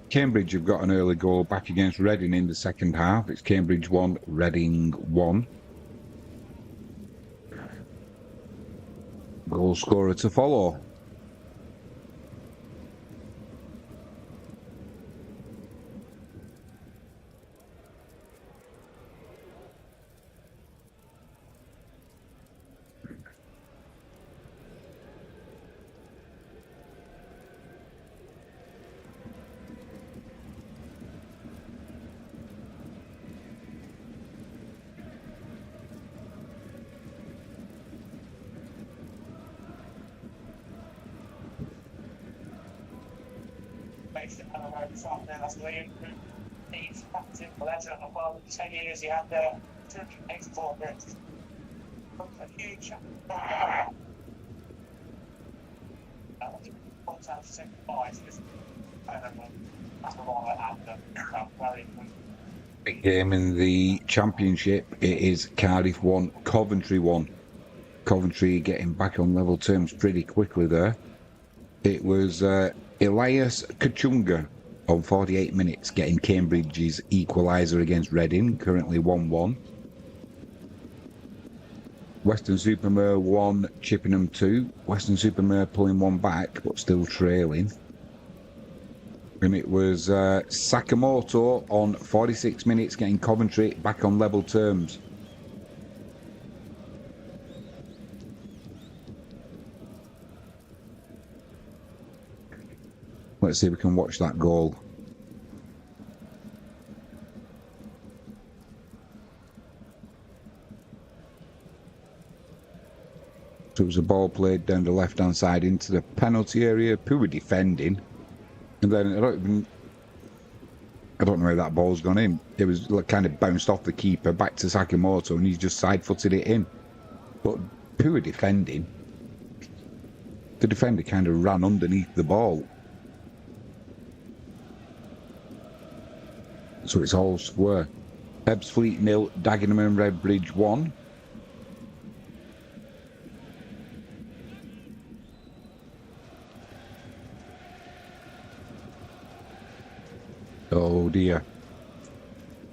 Cambridge have got an early goal back against Reading in the second half. It's Cambridge 1, Reading 1. Goal scorer to follow. He's captain for Leicester for 10 years. He had 284 minutes. A huge Big game in the Championship. It is Cardiff 1, Coventry 1. Coventry getting back on level terms pretty quickly there. It was Elias Kachunga on 48 minutes getting Cambridge's equaliser against Reading, currently 1-1. Weston-super-Mare 1, Chippenham 2. Weston-super-Mare pulling one back, but still trailing. And it was Sakamoto on 46 minutes getting Coventry back on level terms. Let's see if we can watch that goal. So it was a ball played down the left-hand side into the penalty area. Poor defending. And then I don't know where that ball's gone in. It was like kind of bounced off the keeper back to Sakamoto and he's just side-footed it in. But poor defending. The defender kind of ran underneath the ball. So it's all square. Ebbsfleet 0, Dagenham and Redbridge 1. Oh dear.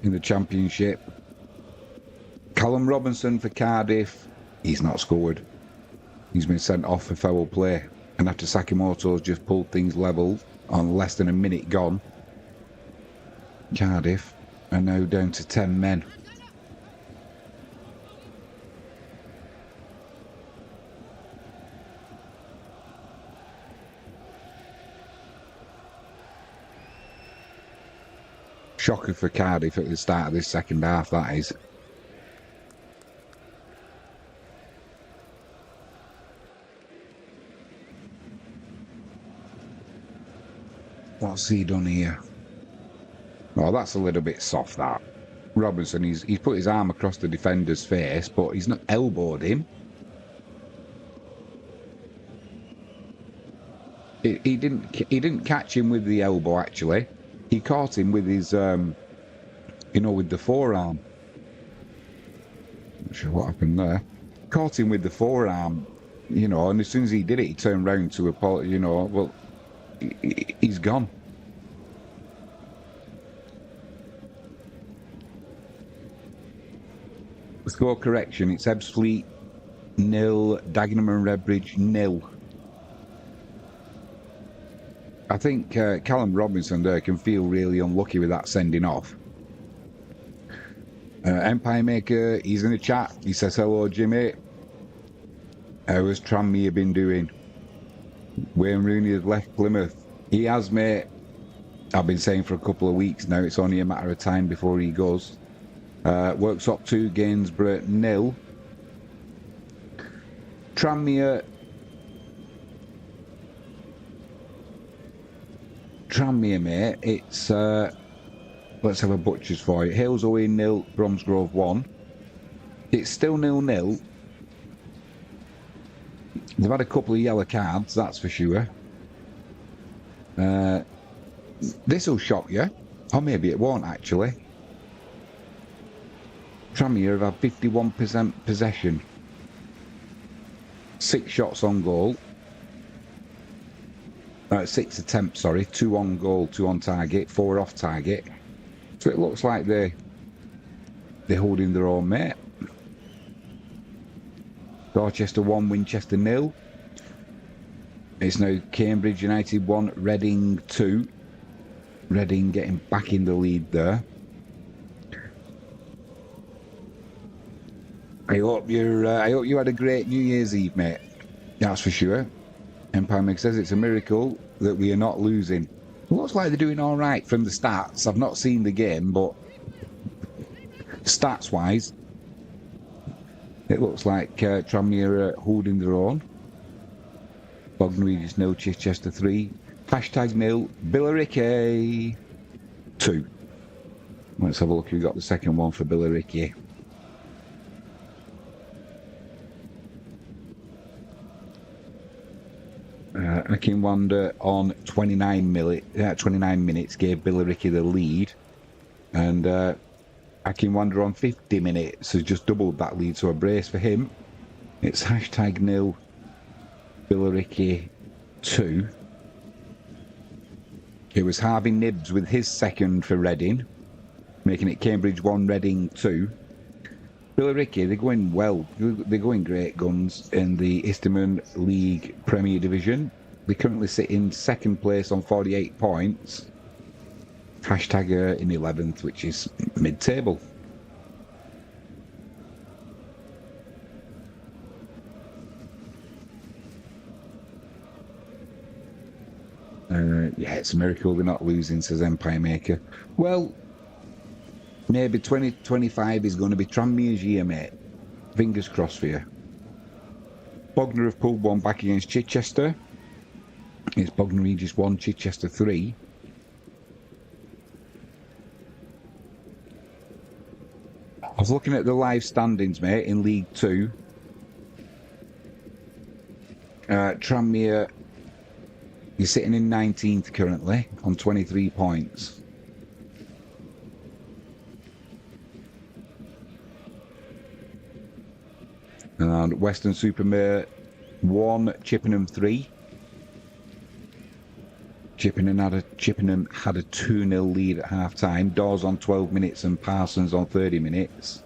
In the Championship, Callum Robinson for Cardiff. He's not scored. He's been sent off for foul play. And after Sakamoto's just pulled things level on less than a minute gone, Cardiff are now down to 10 men. Shocker for Cardiff at the start of this second half, that is. What's he done here? Oh, that's a little bit soft, that. Robinson, he's put his arm across the defender's face, but he's not elbowed him. He didn't catch him with the elbow, actually. He caught him with his, with the forearm. Not sure what happened there. Caught him with the forearm, and as soon as he did it, he turned round to apologize, well, he's gone. Score correction, it's Ebbsfleet 0, Dagenham and Redbridge 0. I think Callum Robinson there can feel really unlucky with that sending off. Empire Maker, he's in the chat. He says, hello, Jimmy. How's Tranmere been doing? Wayne Rooney has left Plymouth. He has, mate. I've been saying for a couple of weeks now. It's only a matter of time before he goes. Worksop 2, Gainsborough 0. Tranmere, mate, it's... let's have a butcher's for you. Hales away 0, Bromsgrove 1. It's still 0-0. They've had a couple of yellow cards, that's for sure. This'll shock you. Or maybe it won't, actually. Tranmere have had 51% possession. 6 shots on goal. 6 attempts, sorry. 2 on goal, 2 on target, 4 off target. So it looks like they're holding their own, mate. Dorchester 1, Winchester 0. It's now Cambridge United 1, Reading 2. Reading getting back in the lead there. I hope you had a great New Year's Eve, mate. That's for sure. Empire Meg says it's a miracle that we are not losing. It looks like they're doing all right from the stats. I've not seen the game, but stats-wise, it looks like Tranmere are holding their own. Bognor Regis 0, Chichester 3. Hashtag 0, Billericay 2. Let's have a look who got the second one for Billericay. Akinwanda on 29 minutes gave Billericay the lead, and Akinwanda on 50 minutes has just doubled that lead, so a brace for him. It's hashtag 0, Billericay 2. It was Harvey Nibbs with his second for Reading, making it Cambridge 1, Reading 2. Billericay, they're going well. They're going great guns in the Easterman League Premier Division. They currently sit in second place on 48 points. Hashtag in 11th, which is mid-table. Yeah, it's a miracle they're not losing, says Empire Maker. Well, maybe 2025 is going to be Tranmere's year, mate. Fingers crossed for you. Bognor have pulled one back against Chichester. It's Bognor Regis 1, Chichester 3. I was looking at the live standings, mate, in League 2. Tranmere, you're sitting in 19th currently on 23 points. And Western-super-Mare 1, Chippenham 3. Chippenham had a 2-0 lead at half-time. Dawes on 12 minutes and Parsons on 30 minutes.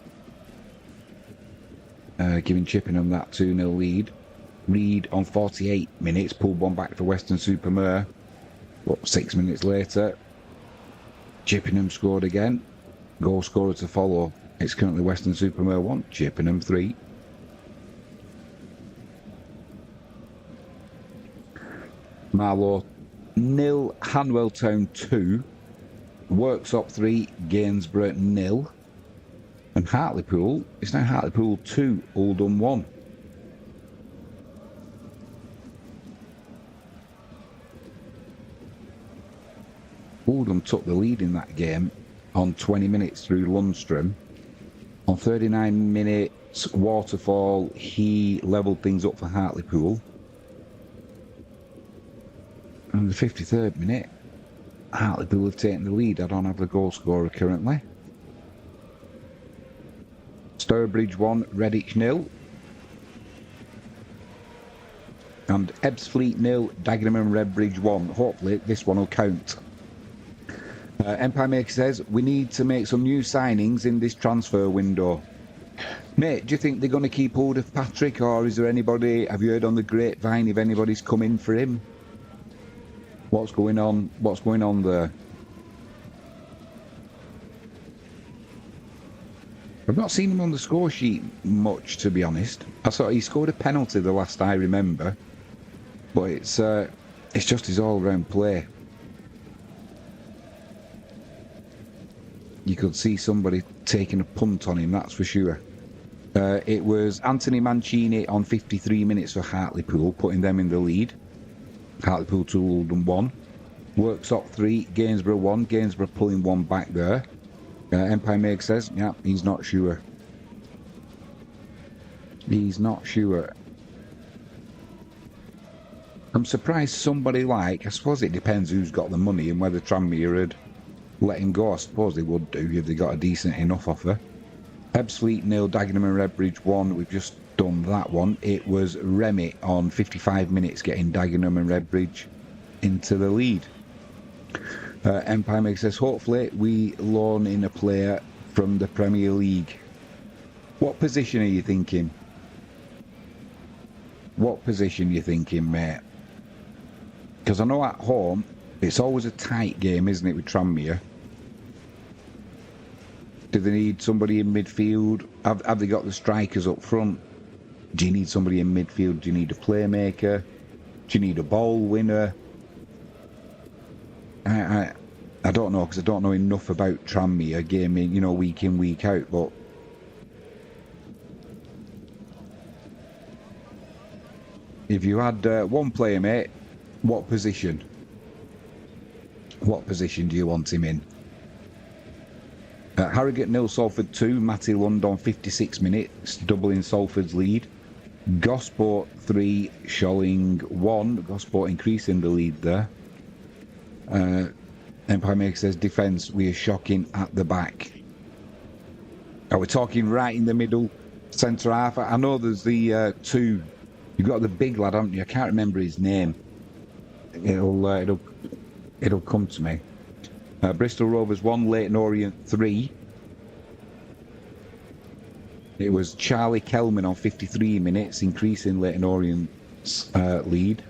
Giving Chippenham that 2-0 lead. Reed on 48 minutes pulled one back for Western-super-Mare. 6 minutes later, Chippenham scored again. Goal scorer to follow. It's currently Western-super-Mare 1, Chippenham 3. Marlow 0, Hanwell Town 2. Worksop 3, Gainsborough 0. And Hartlepool, it's now Hartlepool 2, Oldham 1. Oldham took the lead in that game on 20 minutes through Lundstrom. On 39 minutes, Waterfall, he levelled things up for Hartlepool. And the 53rd minute, Hartlepool have taken the lead. I don't have the goal scorer currently. Stourbridge 1, Redditch 0. And Ebbsfleet 0, Dagenham and Redbridge 1. Hopefully this one will count. Empire Maker says, we need to make some new signings in this transfer window. Mate, do you think they're going to keep hold of Patrick, or is there anybody, have you heard on the grapevine if anybody's come in for him? What's going on? What's going on there? I've not seen him on the score sheet much, to be honest. I saw he scored a penalty the last I remember, but it's just his all-round play. You could see somebody taking a punt on him, that's for sure. It was Anthony Mancini on 53 minutes for Hartlepool, putting them in the lead. Hartlepool 2, Oldham 1. Worksop 3, Gainsborough 1. Gainsborough pulling one back there. Empire Meg says, yeah, he's not sure. He's not sure. I'm surprised somebody like, I suppose it depends who's got the money and whether Tranmere had let him go. I suppose they would do if they got a decent enough offer. Ebbsfleet 0, Dagenham and Redbridge 1. We've just done that one. It was Remy on 55 minutes getting Dagenham and Redbridge into the lead. Empire Meg says, hopefully we loan in a player from the Premier League. What position are you thinking? What position are you thinking, mate? Because I know at home, it's always a tight game, isn't it, with Tranmere? Do they need somebody in midfield? Have they got the strikers up front? Do you need somebody in midfield? Do you need a playmaker? Do you need a ball winner? I don't know, because I don't know enough about Tranmere gaming, you know, week in, week out, but if you had one player, mate, what position? What position do you want him in? Harrogate 0, Salford 2, Matty Lund on 56 minutes, doubling Salford's lead. Gosport 3, Sholing 1, Gosport increasing the lead there. Empire Maker says, defence, we are shocking at the back. Are we talking right in the middle, centre half? I know there's the two. You've got the big lad, haven't you? I can't remember his name. It'll come to me. Bristol Rovers 1, Leyton Orient 3. It was Charlie Kelman on 53 minutes, increasing Leyton Orient's lead.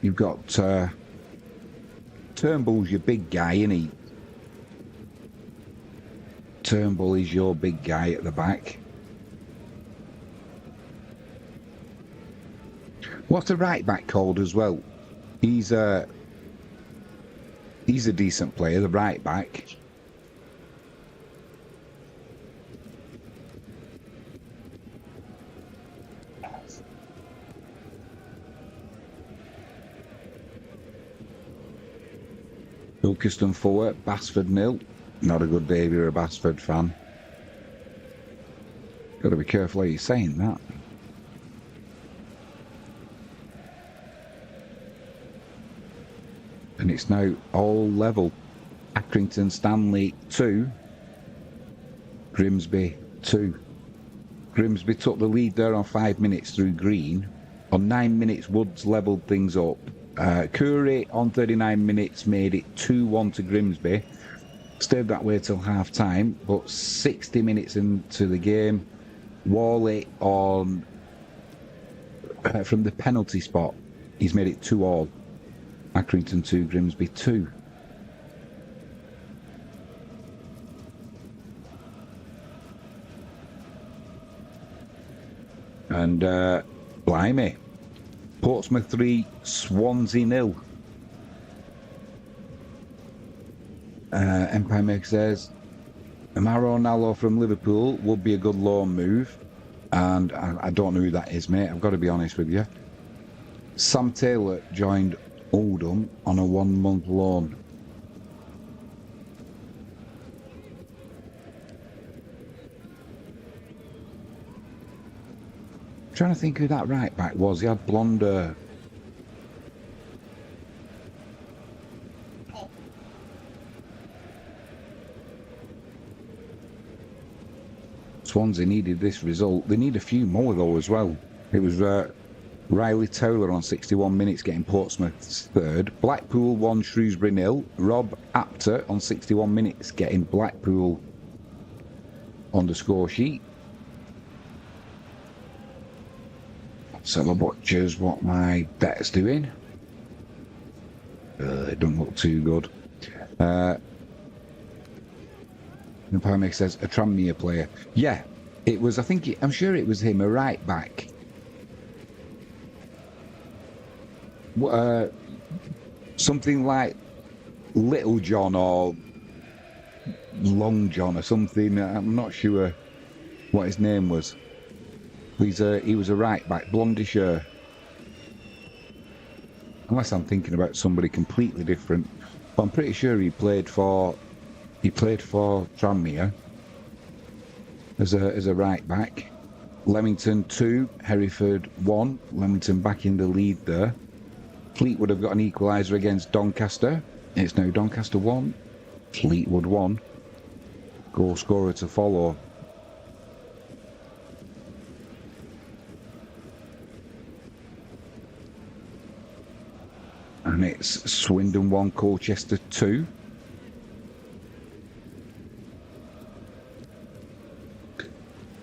You've got Turnbull's your big guy, isn't he? Turnbull is your big guy at the back. What's the right back called as well? He's a decent player, the right back. Ilkeston 4, Basford 0. Not a good day if you're a Basford fan. Got to be careful how you're saying that. And it's now all level. Accrington Stanley 2, Grimsby 2. Grimsby took the lead there on 5 minutes through Green. On 9 minutes, Woods levelled things up. Curry on 39 minutes made it 2-1 to Grimsby. Stayed that way till half time, but 60 minutes into the game, Worley on from the penalty spot, he's made it 2-2. Accrington 2, Grimsby 2. And blimey, Portsmouth 3, Swansea 0. Empire Maker says, Amaro Nallo from Liverpool would be a good loan move. And I don't know who that is, mate. I've got to be honest with you. Sam Taylor joined Oldham on a 1-month loan. I'm trying to think who that right back was. He had blonde hair. Swansea needed this result. They need a few more though as well. It was Riley Towler on 61 minutes getting Portsmouth's third. Blackpool 1, Shrewsbury 0. Rob Apter on 61 minutes getting Blackpool on the score sheet. Let's have a watchers what my bet's doing. It doesn't look too good. The Pymic says a Tranmere player. Yeah, it was. I'm sure it was him, a right back. Something like Little John or Long John or something. I'm not sure what his name was. He was a right back, blondish hair. Unless I'm thinking about somebody completely different. But I'm pretty sure he played for Tranmere as a right back. Leamington 2, Hereford 1. Leamington back in the lead there. Fleetwood have got an equaliser against Doncaster. It's now Doncaster 1, Fleetwood 1. Goal scorer to follow. And it's Swindon 1, Colchester 2.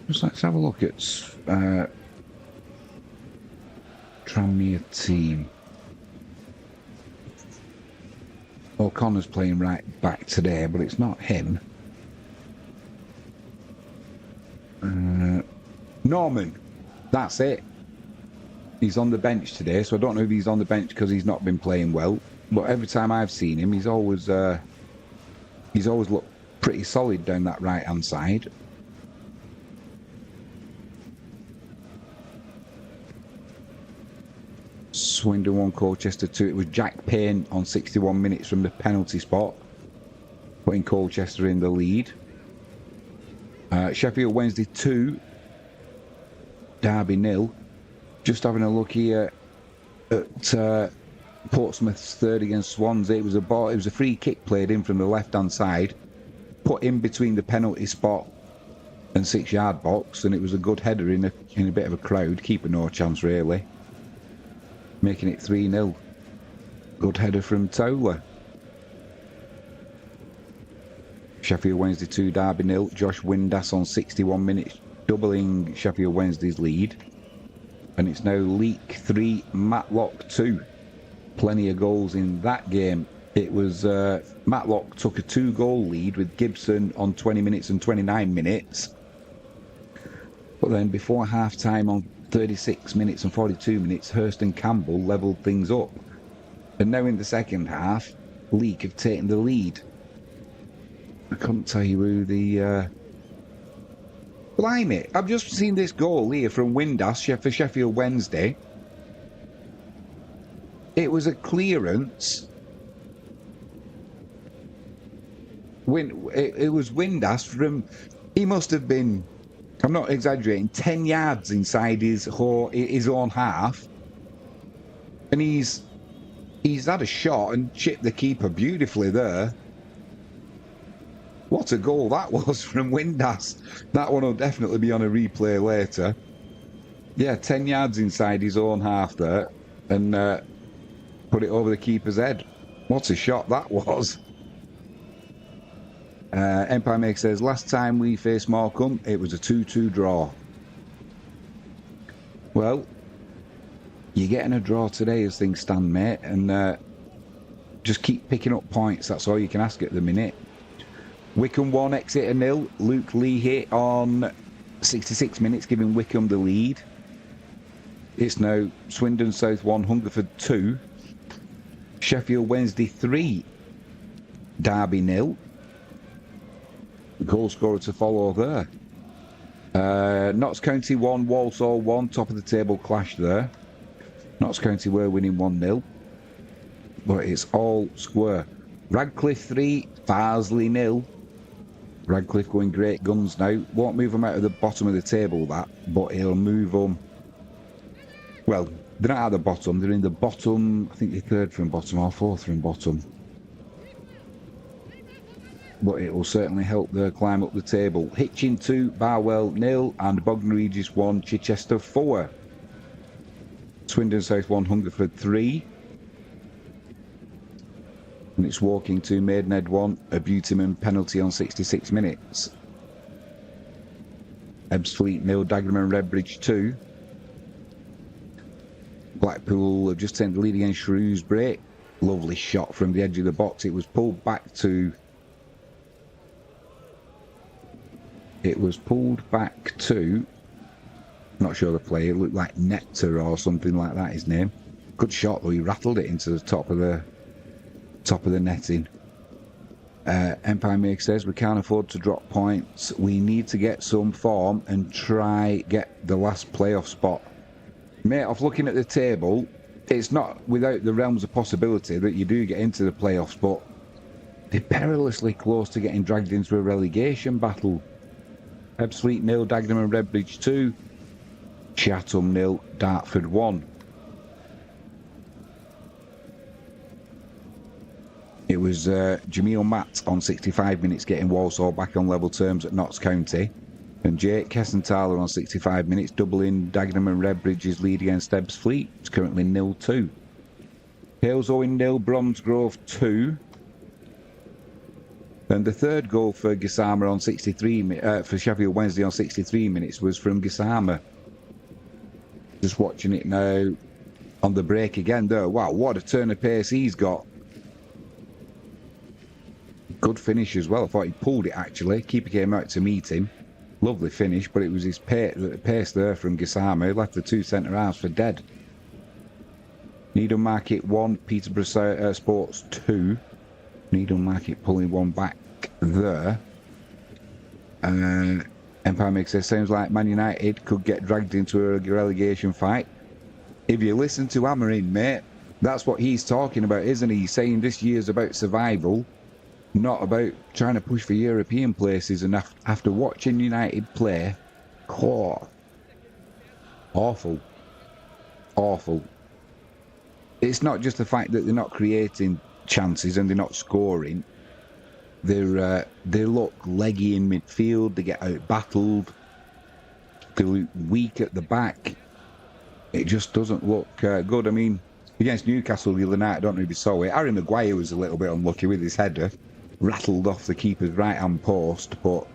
Just let's have a look at Tranmere team. O'Connor's playing right back today, but it's not him. Norman, that's it. He's on the bench today, so I don't know if he's on the bench because he's not been playing well. But every time I've seen him, he's always looked pretty solid down that right-hand side. Swindon 1, Colchester 2. It was Jack Payne on 61 minutes from the penalty spot, putting Colchester in the lead. Sheffield Wednesday 2, Derby 0. Just having a look here at Portsmouth's third against Swansea. It was a free kick played in from the left-hand side, put in between the penalty spot and 6-yard box, and it was a good header in a bit of a crowd. Keeper no chance really. Making it 3-0. Good header from Towler. Sheffield Wednesday 2, Derby 0. Josh Windass on 61 minutes, doubling Sheffield Wednesday's lead. And it's now Leek 3, Matlock 2. Plenty of goals in that game. It was Matlock took a 2-goal lead with Gibson on 20 minutes and 29 minutes. But then before half-time on 36 minutes and 42 minutes, Hurst and Campbell levelled things up. And now in the second half, Leek have taken the lead. I couldn't tell you who the... Blimey, I've just seen this goal here from Windass for Sheffield Wednesday. It was a clearance. It was Windass from... He must have been, I'm not exaggerating, 10 yards inside his own half. And he's had a shot and chipped the keeper beautifully there. What a goal that was from Windass. That one will definitely be on a replay later. Yeah, 10 yards inside his own half there and put it over the keeper's head. What a shot that was. Empire Maker says, last time we faced Morecambe, it was a 2-2 draw. Well, you're getting a draw today as things stand, mate, and just keep picking up points. That's all you can ask at the minute. Wickham 1, Exeter 0. Luke Lee hit on 66 minutes, giving Wickham the lead. It's now Swindon South 1, Hungerford 2, Sheffield Wednesday 3, Derby 0. Goal scorer to follow there. Notts County 1, Walsall 1, top of the table clash there. Notts County were winning 1-0, but it's all square. Radcliffe 3, Farsley 0. Radcliffe going great guns now. Won't move them out of the bottom of the table, that, but he'll move them. Well, they're not at the bottom, they're in the bottom, I think they're third from bottom or fourth from bottom. But it will certainly help them climb up the table. Hitchin 2, Barwell 0, and Bognor Regis 1, Chichester 4. Swindon South 1, Hungerford 3. And it's Walking 2, Maidenhead 1, a Beautyman penalty on 66 minutes. Ebbsfleet 0, Dagenham and Redbridge 2. Blackpool have just taken the lead against Shrewsbury. Lovely shot from the edge of the box. It was pulled back to... Not sure the player. It looked like Nectar or something like that, his name. Good shot though. He rattled it into the top of the netting. Empire Make says we can't afford to drop points. We need to get some form and try get the last playoff spot. Mate, off looking at the table, it's not without the realms of possibility that you do get into the playoffs, but they're perilously close to getting dragged into a relegation battle. Ebbsfleet 0, Dagenham and Redbridge 2, Chatham 0, Dartford 1. It was Jamil Matt on 65 minutes getting Walsall back on level terms at Notts County. And Jake Kessenthaler on 65 minutes doubling Dagenham and Redbridge's lead against Ebbsfleet. It's currently 0-2. Hales Owen 0, Bromsgrove 2. And the third goal for Gisama on 63 for Sheffield Wednesday on 63 minutes was from Gisama. Just watching it now on the break again there. Wow, what a turn of pace he's got. Good finish as well. I thought he pulled it actually. Keeper came out to meet him. Lovely finish, but it was his pace there from Gisama. He left the two centre halves for dead. Needham Market 1, Peterborough Sports 2. Needham Market pulling one back there. Empire Makes it sounds like Man United could get dragged into a relegation fight. If you listen to Amarin, mate, that's what he's talking about, isn't he? He's saying this year's about survival, not about trying to push for European places. And after watching United play, awful. It's not just the fact that they're not creating chances and they're not scoring. They look leggy in midfield. They get out battled. They look weak at the back. It just doesn't look good. I mean, against Newcastle the other night, I don't know if you saw it, Harry Maguire was a little bit unlucky with his header. Rattled off the keeper's right-hand post, but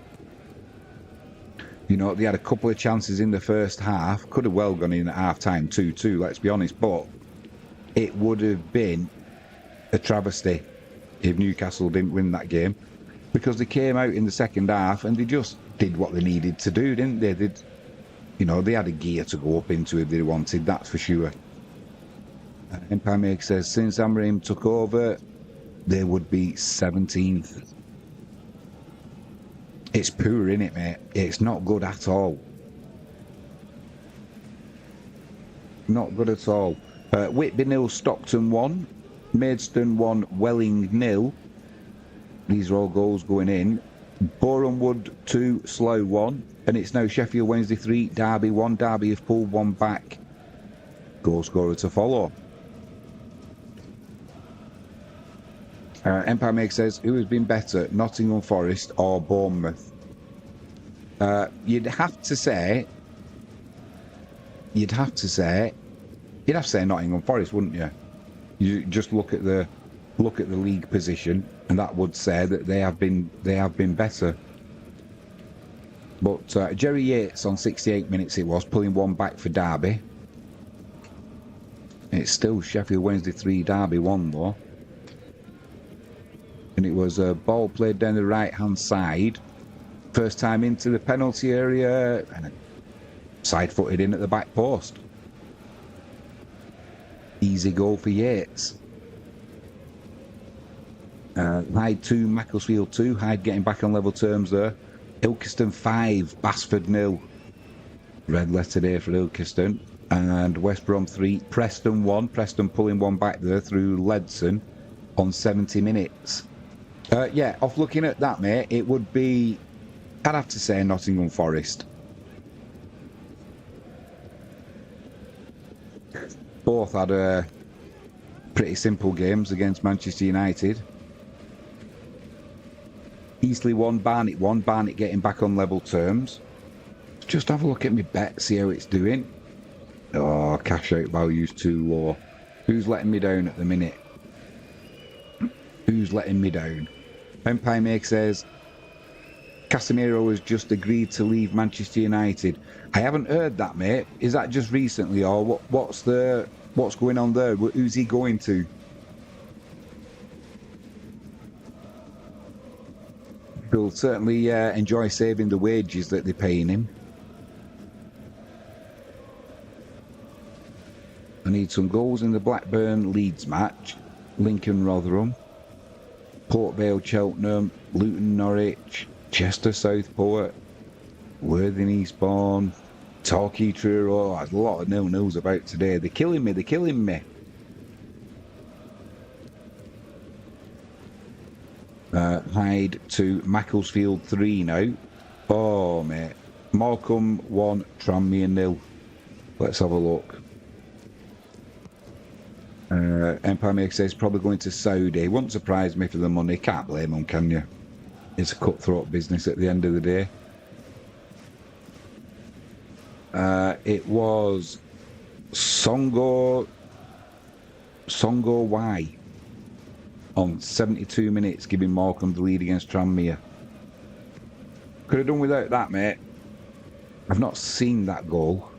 you know, they had a couple of chances in the first half. Could have well gone in at half-time 2-2, let's be honest, but it would have been a travesty if Newcastle didn't win that game, because they came out in the second half and they just did what they needed to do, didn't they? They had a gear to go up into if they wanted, that's for sure. Empire Maker says, since Amarim took over, they would be 17th. It's poor, innit, mate? It's not good at all. Not good at all. Whitby 0, Stockton 1. Maidstone 1, Welling 0. These are all goals going in. Borehamwood 2, Slough 1. And it's now Sheffield Wednesday 3, Derby 1. Derby have pulled one back. Goal scorer to follow. Empire Make says, who has been better, Nottingham Forest or Bournemouth? You'd have to say Nottingham Forest, wouldn't you? You just look at the league position, and that would say that they have been better. But Jerry Yates on 68 minutes it was, pulling one back for Derby. It's still Sheffield Wednesday 3, Derby 1 though. And it was a ball played down the right-hand side. First time into the penalty area, and side-footed in at the back post. Easy goal for Yates. Hyde 2, Macclesfield 2. Hyde getting back on level terms there. Ilkeston 5, Basford 0. Red letter there for Ilkeston. And West Brom 3, Preston 1. Preston pulling one back there through Ledson on 70 minutes. Yeah, off looking at that, mate, it would be, I'd have to say, Nottingham Forest. Both had pretty simple games against Manchester United. Eastleigh 1, Barnet 1. Barnet getting back on level terms. Just have a look at my bet, see how it's doing. Oh, cash out value's too low. Who's letting me down at the minute? Who's letting me down? Empire Maker says, Casemiro has just agreed to leave Manchester United. I haven't heard that, mate. Is that just recently, or what's going on there? Who's he going to? He'll certainly enjoy saving the wages that they're paying him. I need some goals in the Blackburn-Leeds match. Lincoln Rotherham. Port Vale Cheltenham. Luton Norwich. Chester Southport. Worthing Eastbourne. Torquay Truro. There's a lot of nil-nils about today. They're killing me, they're killing me. Hyde to Macclesfield 3 now. Oh, mate. Morecambe 1, Tranmere 0. Let's have a look. Empire Maker says probably going to Saudi. Won't surprise me for the money. Can't blame them, can you? It's a cutthroat business at the end of the day. It was Songo Y on 72 minutes, giving Morecambe the lead against Tranmere. Could have done without that, mate. I've not seen that goal.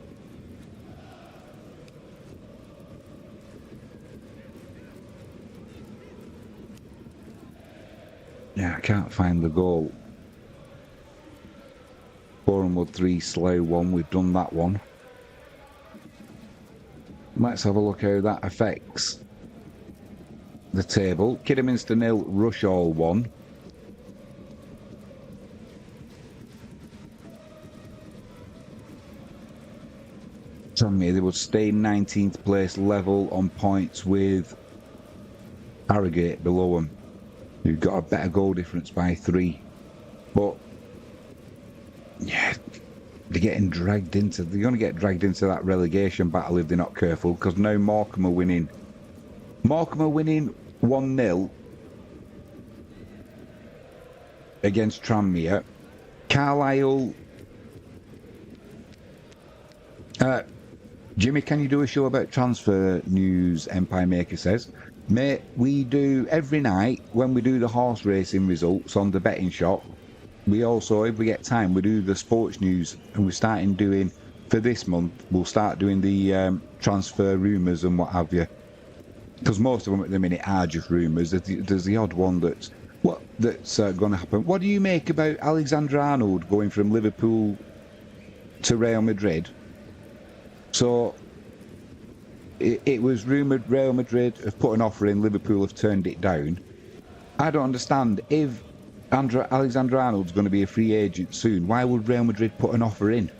Yeah, I can't find the goal. Bournemouth 3, Slough 1. We've done that one. Let's have a look how that affects the table. Kidderminster 0, Rushall 1. Tranmere, they would stay in 19th place, level on points with Harrogate below them. You've got a better goal difference by 3. But, yeah, they're getting dragged into... They're going to get dragged into that relegation battle if they're not careful, because now Morecambe are winning. Morecambe are winning 1-0 against Tranmere. Carlisle... Jimmy, can you do a show about transfer news, Empire Maker says? Mate, we do every night when we do the horse racing results on the betting shop. We also, if we get time, we do the sports news, and we're starting doing, for this month, we'll start doing the transfer rumours and what have you. Because most of them at the minute are just rumours. There's the odd one that's going to happen. What do you make about Alexander-Arnold going from Liverpool to Real Madrid? So... It was rumoured Real Madrid have put an offer in, Liverpool have turned it down. I don't understand. If Alexander-Arnold's going to be a free agent soon, why would Real Madrid put an offer in?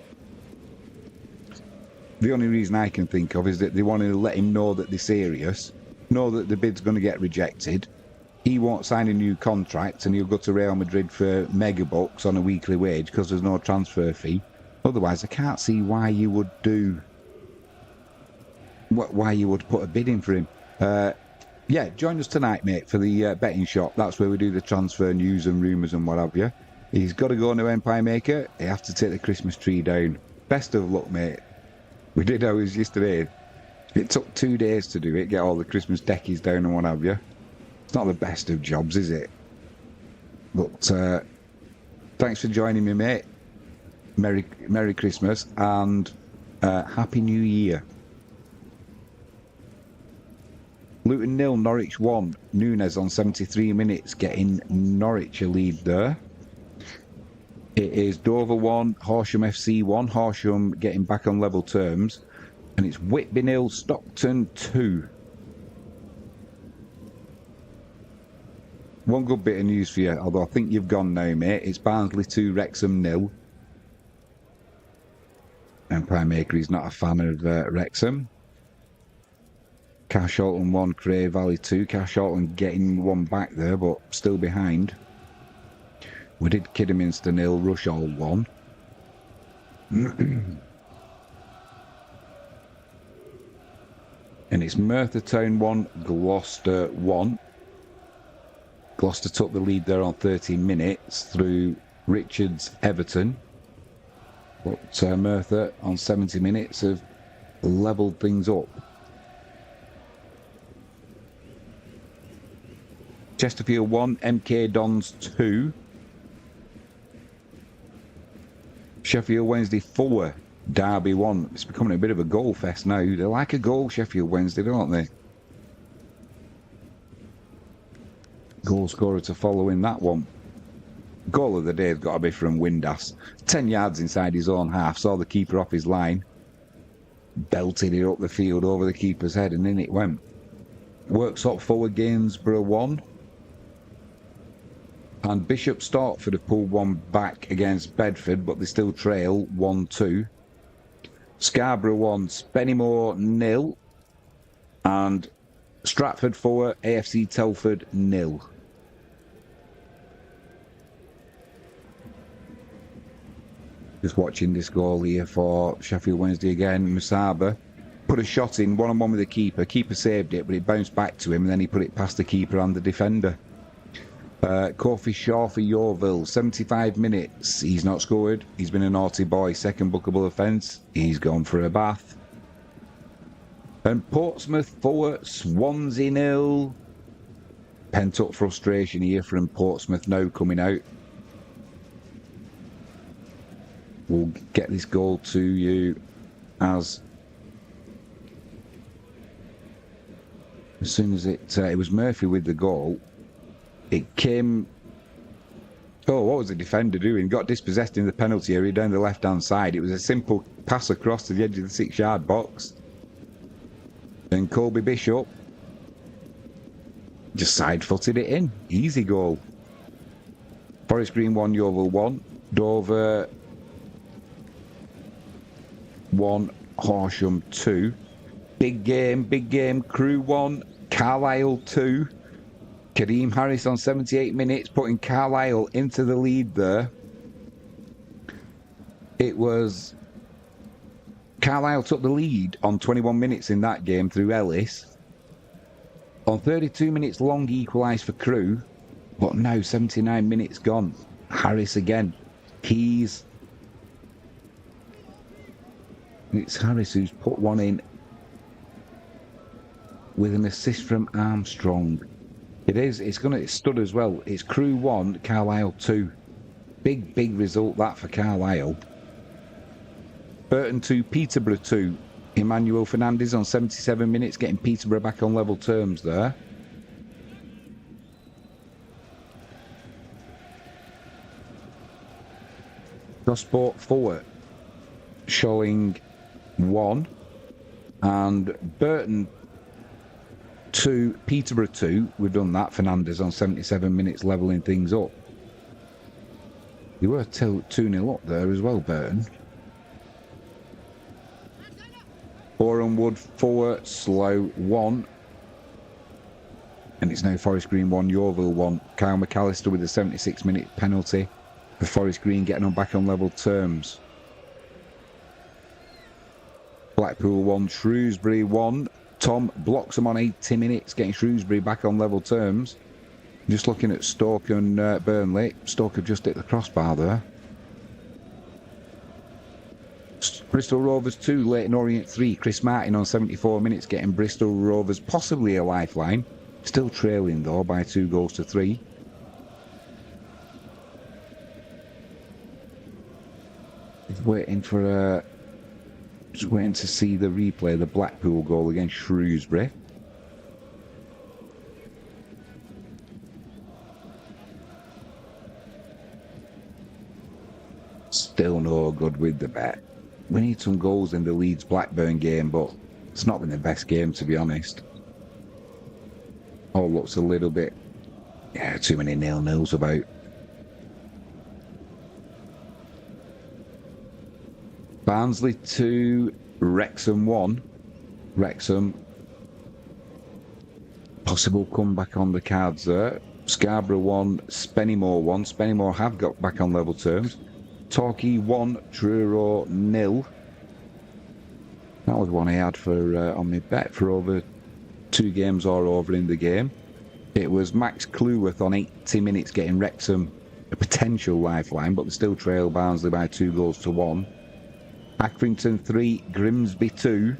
The only reason I can think of is that they want to let him know that they're serious, know that the bid's going to get rejected. He won't sign a new contract and he'll go to Real Madrid for mega bucks on a weekly wage because there's no transfer fee. Otherwise, I can't see why you would do... why you would put a bid in for him. Yeah, join us tonight, mate, for the betting shop. That's where we do the transfer news and rumours and what have you. He's got to go to Empire Maker. He has to take the Christmas tree down. Best of luck, mate. We did ours yesterday. It took 2 days to do it, get all the Christmas deckies down and what have you. It's not the best of jobs, is it? But thanks for joining me, mate. Merry Christmas and Happy New Year. Luton 0, Norwich 1. Nunes on 73 minutes, getting Norwich a lead there. It is Dover 1, Horsham FC 1. Horsham getting back on level terms. And it's Whitby 0, Stockton 2. One good bit of news for you, although I think you've gone now, mate. It's Barnsley 2, Wrexham 0. Empire Maker is not a fan of Wrexham. Carshalton 1, Cray Valley 2. Carshalton getting one back there, but still behind. We did Kidderminster 0, Rushall 1. And it's Merthyr Town 1, Gloucester 1. Gloucester took the lead there on 13 minutes through Richards Everton. But Merthyr on 70 minutes have levelled things up. Chesterfield 1, MK Dons 2. Sheffield Wednesday 4, Derby 1. It's becoming a bit of a goal fest now. They like a goal, Sheffield Wednesday, don't they? Goal scorer to follow in that one. Goal of the day has got to be from Windass. 10 yards inside his own half. Saw the keeper off his line. Belted it up the field over the keeper's head and in it went. Worksop forward, Gainsborough 1. And Bishop Stortford have pulled one back against Bedford, but they still trail 1-2. Scarborough 1, Spennymoor 0. And Stratford 4, AFC Telford 0. Just watching this goal here for Sheffield Wednesday again. Musaba put a shot in, one-on-one with the keeper. Keeper saved it, but it bounced back to him, and then he put it past the keeper and the defender. Kofi Shaw for Yeovil, 75 minutes. He's not scored. He's been a naughty boy. Second bookable offence. He's gone for a bath. And Portsmouth 4, Swansea 0. Pent-up frustration here from Portsmouth now coming out. We'll get this goal to you as soon as it was Murphy with the goal. It came... Oh, what was the defender doing? Got dispossessed in the penalty area down the left-hand side. It was a simple pass across to the edge of the 6-yard box. Then Colby Bishop just side-footed it in. Easy goal. Forest Green 1, Yeovil 1. Dover 1, Horsham 2. Big game. Crew 1, Carlisle 2. Kareem Harris on 78 minutes, putting Carlisle into the lead there. It was... Carlisle took the lead on 21 minutes in that game through Ellis. On 32 minutes, Long equalised for Crewe. But now, 79 minutes gone. Harris again. It's Harris who's put one in with an assist from Armstrong. It's stood as well. It's Crewe 1, Carlisle 2. Big result that for Carlisle. Burton 2, Peterborough 2. Emmanuel Fernandez on 77 minutes, getting Peterborough back on level terms there. Gosport 4, showing 1. And Burton 2, Peterborough 2. We've done that. Fernandez on 77 minutes, levelling things up. You were 2-0 up there as well, Burton. Borehamwood 4, Slough 1. And it's now Forest Green 1, Yeovil 1. Kyle McAllister with a 76-minute penalty for Forest Green, getting on back on level terms. Blackpool 1, Shrewsbury 1. Tom blocks them on 80 minutes, getting Shrewsbury back on level terms. Just looking at Stoke and Burnley. Stoke have just hit the crossbar there. Bristol Rovers 2, Leyton Orient 3. Chris Martin on 74 minutes, getting Bristol Rovers possibly a lifeline. Still trailing though by 2-3. Just waiting to see the replay, the Blackpool goal against Shrewsbury. Still no good with the bet. we need some goals in the Leeds-Blackburn game, but it's not been the best game, to be honest. All looks a little bit, too many nil-nils about. Barnsley 2, Wrexham 1. Wrexham, possible comeback on the cards there. Scarborough 1, Spennymoor 1. Spennymoor have got back on level terms. Torquay 1, Truro 0. That was one I had for on my bet for over 2 games or over in the game. It was Max Cleworth on 80 minutes getting Wrexham a potential lifeline, but they still trail Barnsley by 2-1. Accrington 3, Grimsby 2.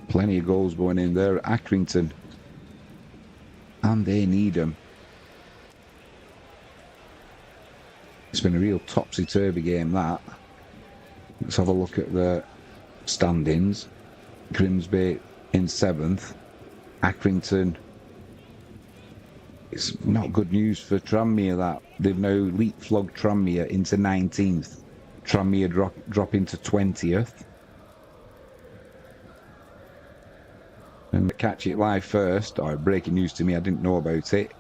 Plenty of goals going in there at Accrington. And they need them. It's been a real topsy-turvy game, that. Let's have a look at the standings. Grimsby in 7th. Accrington. It's not good news for Tranmere, that. They've now leapfrogged Tranmere into 19th. Tranmere drop into 20th. And Catch It Live first, breaking news to me, I didn't know about it.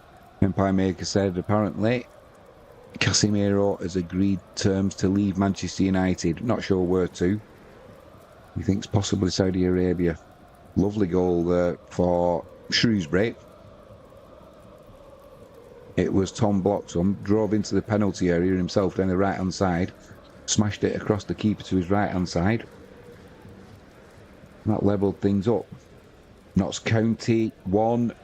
Empire Maker said apparently Casemiro has agreed terms to leave Manchester United. Not sure where to. He thinks possibly Saudi Arabia. Lovely goal there for Shrewsbury. It was Tom Bloxham, drove into the penalty area himself down the right hand side, smashed it across the keeper to his right hand side. That levelled things up. Notts County 1,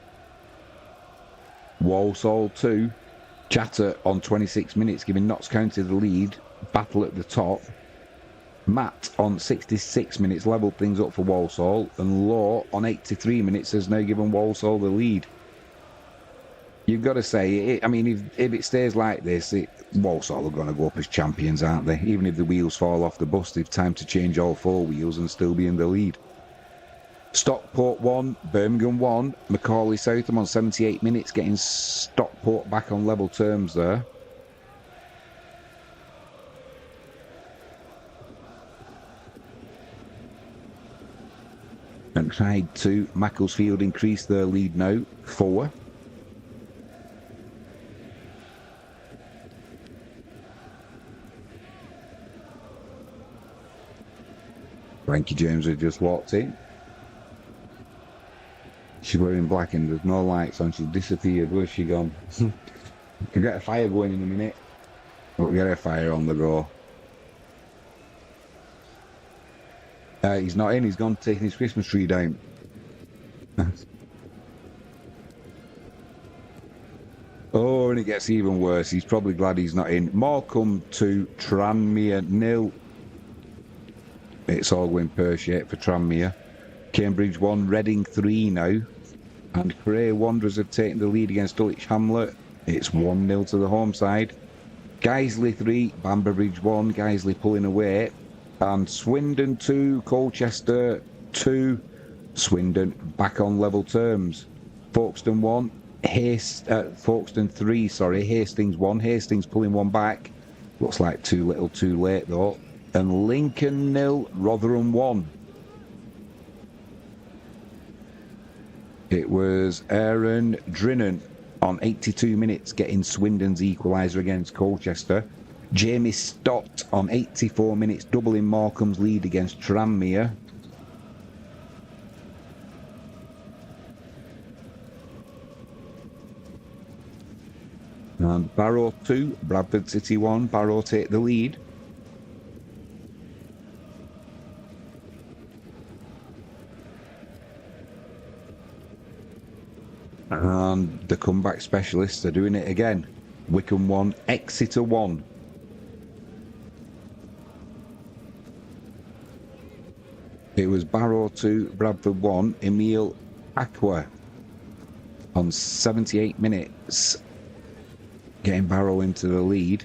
Walsall 2. Chatter on 26 minutes giving Notts County the lead. Battle at the top. Matt on 66 minutes levelled things up for Walsall, and Law on 83 minutes has now given Walsall the lead. You've got to say, I mean, if it stays like this, Walsall are going to go up as champions, aren't they? Even if the wheels fall off the bus, they've time to change all 4 wheels and still be in the lead. Stockport 1, Birmingham 1. Macaulay Southam on 78 minutes getting Stockport back on level terms there. And Clyde 2, Macclesfield increased their lead now, 4. Frankie James had just walked in. She's wearing black and there's no lights on. She's disappeared. Where's she gone? Can get a fire going in a minute. We'll get a fire on the go. He's not in. He's gone taking his Christmas tree down. Oh, and it gets even worse. He's probably glad he's not in. Morecambe 2, Tranmere 0. It's all going pear-shaped for Tranmere. Cambridge 1, Reading 3 now. And Cray Wanderers have taken the lead against Dulwich Hamlet. It's 1-0 to the home side. Guiseley 3, Bamberbridge 1. Guiseley pulling away. And Swindon 2, Colchester 2. Swindon back on level terms. Folkestone 1, Folkestone 3, sorry. Hastings 1. Hastings pulling one back. Looks like too little too late though. And Lincoln 0, Rotherham 1. It was Aaron Drinnan on 82 minutes getting Swindon's equaliser against Colchester. Jamie Stott on 84 minutes doubling Morecambe's lead against Tranmere. And Barrow 2, Bradford City 1. Barrow take the lead. And the comeback specialists are doing it again. Wycombe 1, Exeter 1. It was Barrow 2, Bradford 1, Emile Aqua on 78 minutes getting Barrow into the lead.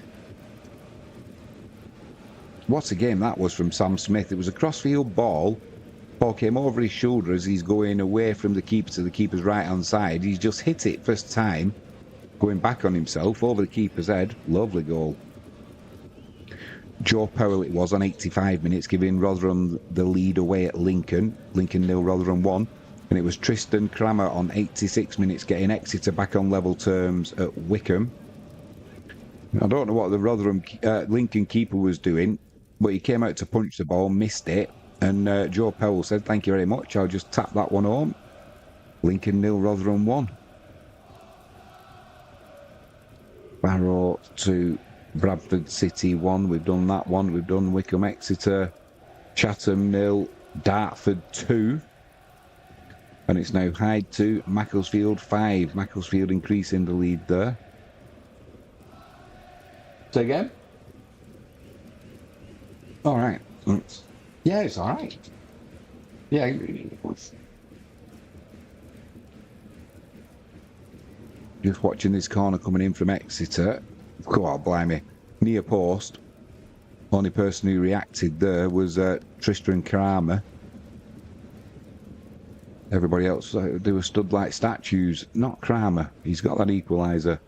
What a game that was from Sam Smith. It was a crossfield ball. Ball came over his shoulder as he's going away from the keeper to the keeper's right hand side. He's just hit it first time, going back on himself over the keeper's head. Lovely goal. Joe Powell it was on 85 minutes, giving Rotherham the lead away at Lincoln. Lincoln 0, Rotherham 1. And it was Tristan Crammer on 86 minutes, getting Exeter back on level terms at Wickham. I don't know what the Rotherham Lincoln keeper was doing, but he came out to punch the ball, missed it, and Joe Powell said, "Thank you very much. I'll just tap that one home." Lincoln 0, Rotherham 1. Barrow to Bradford City 1. We've done that one. We've done Wickham Exeter. Chatham 0, Dartford 2. And it's now Hyde 2, Macclesfield 5. Macclesfield increasing the lead there. Say again? All right. Yeah, it's all right. Yeah. Just watching this corner coming in from Exeter. Go on, blimey. Near post. Only person who reacted there was Tristan Crammer. Everybody else, they were stood like statues. Not Crammer. He's got that equaliser.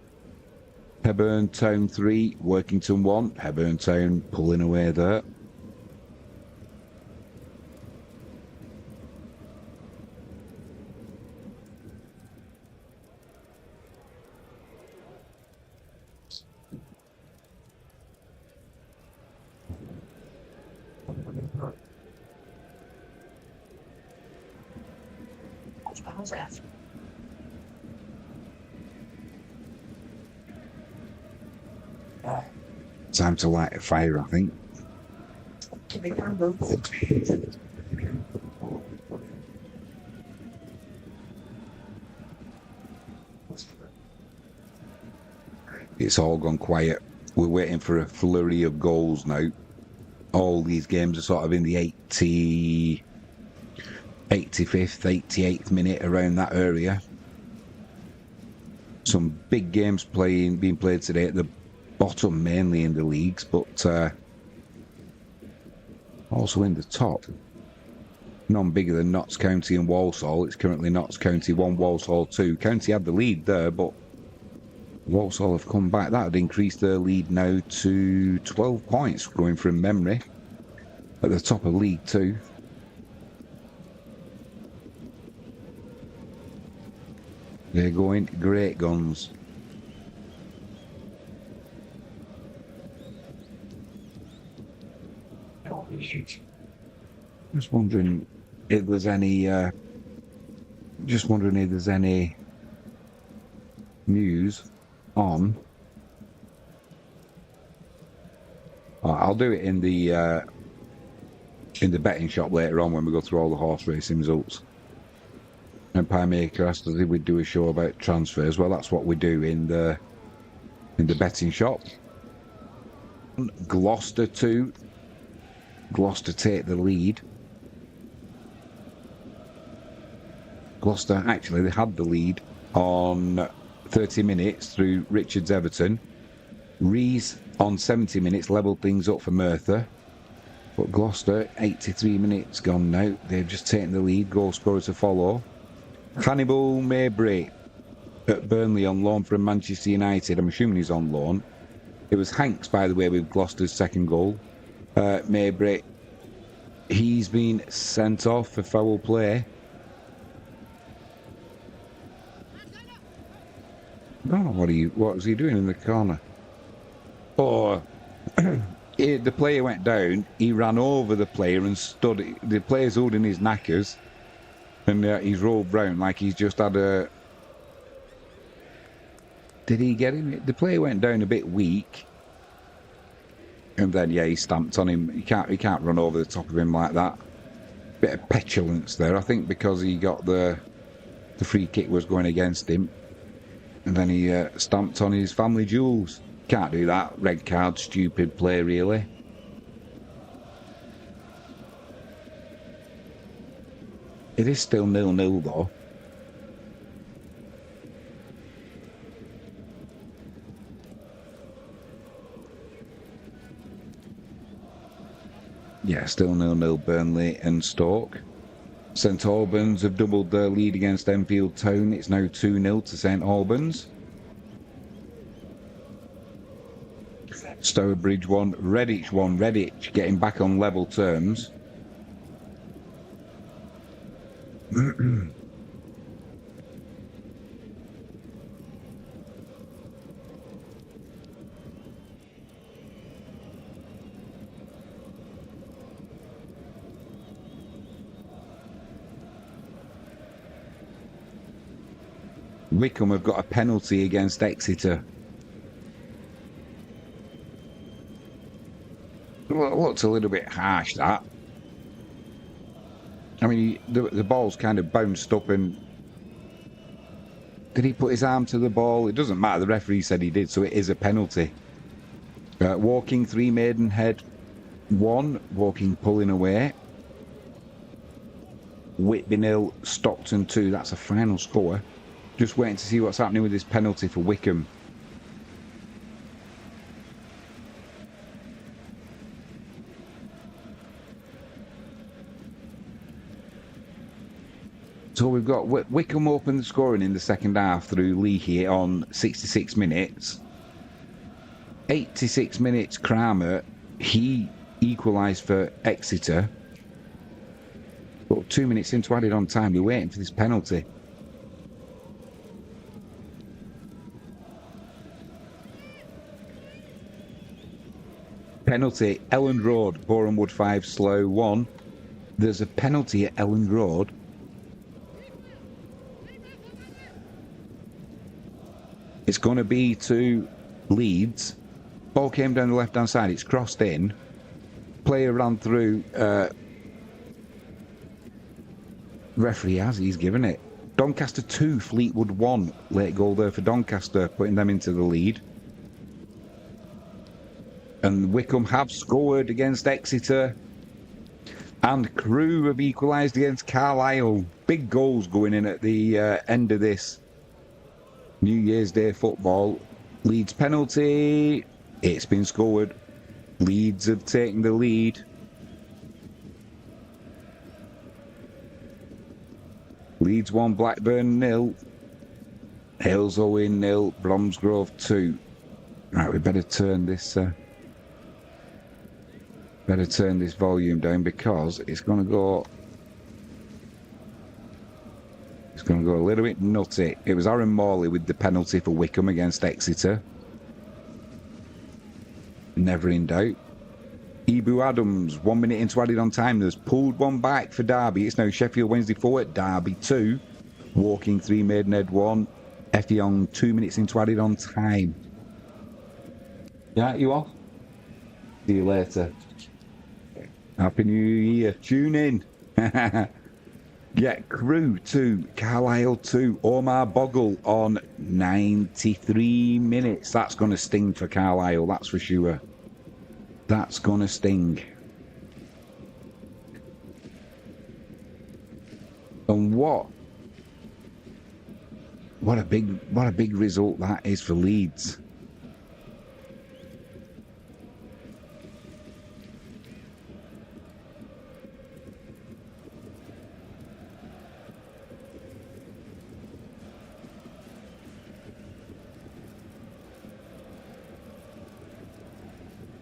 Hebburn Town 3, Workington 1. Hebburn Town pulling away there. How's that? Time to light a fire, I think. It's all gone quiet. We're waiting for a flurry of goals now. All these games are sort of in the 85th, 88th minute, around that area. Some big games being played today at the bottom, mainly in the leagues, but also in the top. None bigger than Notts County and Walsall. It's currently Notts County 1, Walsall 2. County had the lead there, but Walsall have come back. That would increase their lead now to 12 points, going from memory, at the top of League 2. They're going great guns. Just wondering if there's any news on. I'll do it in the betting shop later on when we go through all the horse racing results. Empire Maker asked us if we'd do a show about transfers. Well, that's what we do in the betting shop. Gloucester 2. Gloucester take the lead. Gloucester, actually, they had the lead on 30 minutes through Richards Everton. Rees on 70 minutes levelled things up for Merthyr. But Gloucester, 83 minutes gone now. They've just taken the lead. Goal scorer to follow. Hannibal Mabry at Burnley on loan from Manchester United. I'm assuming he's on loan. It was Hanks, by the way, with Gloucester's second goal. Mabry, he's been sent off for foul play. Oh, what was he doing in the corner? Oh, the player went down. He ran over the player and stood. The player's holding his knackers, and he's rolled round like he's just had a. Did he get him? The player went down a bit weak, and then he stamped on him. He can't run over the top of him like that. Bit of petulance there, I think, because he got the free kick was going against him. And then he stamped on his family jewels. Can't do that. Red card, stupid play, really. It is still 0-0, though. Yeah, still 0-0, Burnley and Stoke. St Albans have doubled their lead against Enfield Town. It's now 2-0 to St Albans. Stourbridge 1, Redditch 1. Redditch getting back on level terms. Wickham have got a penalty against Exeter. Well, it looks a little bit harsh, that. I mean, the ball's kind of bounced up and... Did he put his arm to the ball? It doesn't matter. The referee said he did, so it is a penalty. Walking 3, Maidenhead 1. Walking pulling away. Whitby 0, Stockton 2. That's a final score. Just waiting to see what's happening with this penalty for Wickham. So we've got Wickham open the scoring in the second half through Lee here on 66 minutes. 86 minutes, Kramer, he equalised for Exeter. But 2 minutes into added on time, we're waiting for this penalty. Penalty, Elland Road, Boreham Wood 5, Slough 1. There's a penalty at Elland Road. It's going to be to Leeds. Ball came down the left-hand side. It's crossed in. Player ran through. Referee he's given it. Doncaster 2, Fleetwood 1. Late goal there for Doncaster, putting them into the lead. And Wickham have scored against Exeter. And Crewe have equalised against Carlisle. Big goals going in at the end of this New Year's Day football. Leeds penalty. It's been scored. Leeds have taken the lead. Leeds 1, Blackburn 0. Hales Owen 0, Bromsgrove 2. Right, we better turn this volume down because it's going to go a little bit nutty. It was Aaron Morley with the penalty for Wickham against Exeter. Never in doubt. Ibu Adams, 1 minute into added on time. There's pulled one back for Derby. It's now Sheffield Wednesday 4 at Derby 2. Walking 3, Maidenhead 1. Effiong 2 minutes into added on time. Yeah, you off? See you later. Happy New Year. Tune in. Yeah, Crewe 2, Carlisle 2, Omar Bogle on 93 minutes. That's going to sting for Carlisle, that's for sure. That's going to sting. And what a big result that is for Leeds.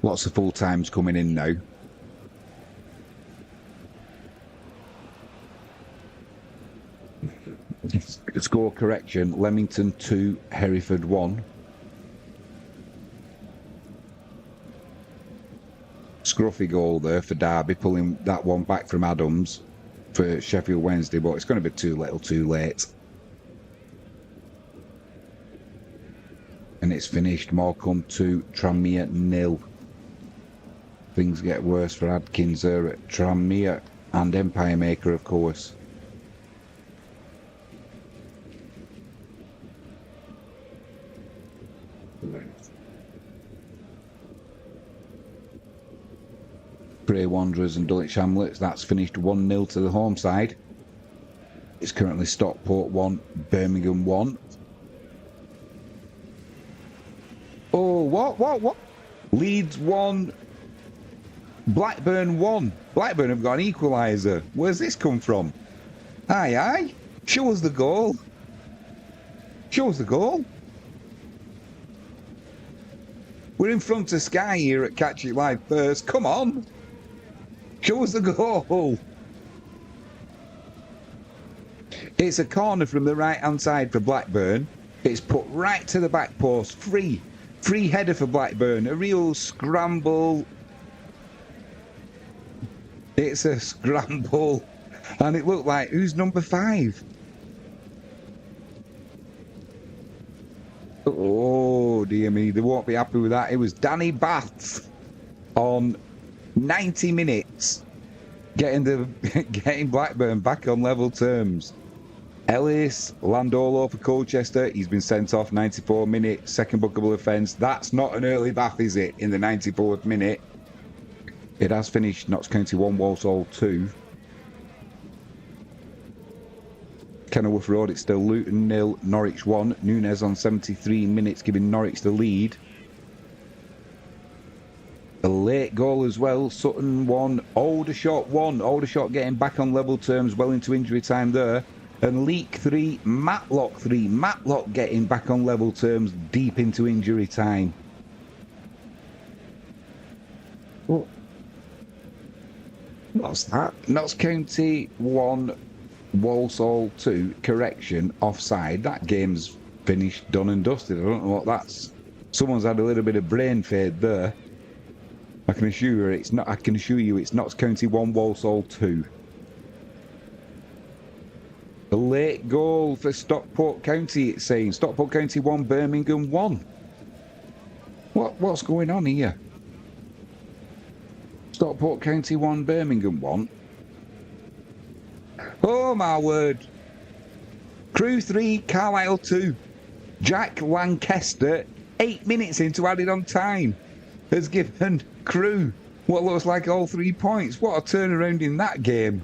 Lots of full times coming in now. Score correction, Leamington 2, Hereford 1. Scruffy goal there for Derby, pulling that one back from Adams for Sheffield Wednesday, but it's going to be too little too late. And it's finished. Morecambe 2, Tranmere 0. Things get worse for Adkins there at Tranmere and Empire Maker, of course. Bray Wanderers and Dulwich Hamlets, that's finished 1-0 to the home side. It's currently Stockport 1, Birmingham 1. Oh, what? Leeds 1, Blackburn 1. Blackburn have got an equaliser. Where's this come from? Aye. Show us the goal. We're in front of Sky here at Catch It Live First. Come on. Show us the goal. It's a corner from the right-hand side for Blackburn. It's put right to the back post. Free header for Blackburn. A real scramble. It's a scramble. And it looked like, who's number 5? Oh, dear me. They won't be happy with that. It was Danny Bath on 90 minutes getting Blackburn back on level terms. Ellis, Landolo for Colchester. He's been sent off 94 minutes, second bookable offence. That's not an early bath, is it, in the 94th minute? It has finished Notts County 1, Walsall 2. Kenilworth Road, it's still Luton 0, Norwich 1. Nunes on 73 minutes, giving Norwich the lead. A late goal as well. Sutton 1, Aldershot 1. Aldershot getting back on level terms well into injury time there. And Leek 3, Matlock 3. Matlock getting back on level terms deep into injury time. What's that? Notts County 1, Walsall 2. Correction, offside. That game's finished, done and dusted. I don't know what that's. Someone's had a little bit of brain fade there. I can assure you it's Notts County 1, Walsall 2. A late goal for Stockport County, it's saying. Stockport County 1, Birmingham 1. What's going on here? Stockport County 1, Birmingham 1. Oh, my word. Crew 3, Carlisle 2. Jack Lancaster, 8 minutes into added on time, has given Crew what looks like all 3 points. What a turnaround in that game.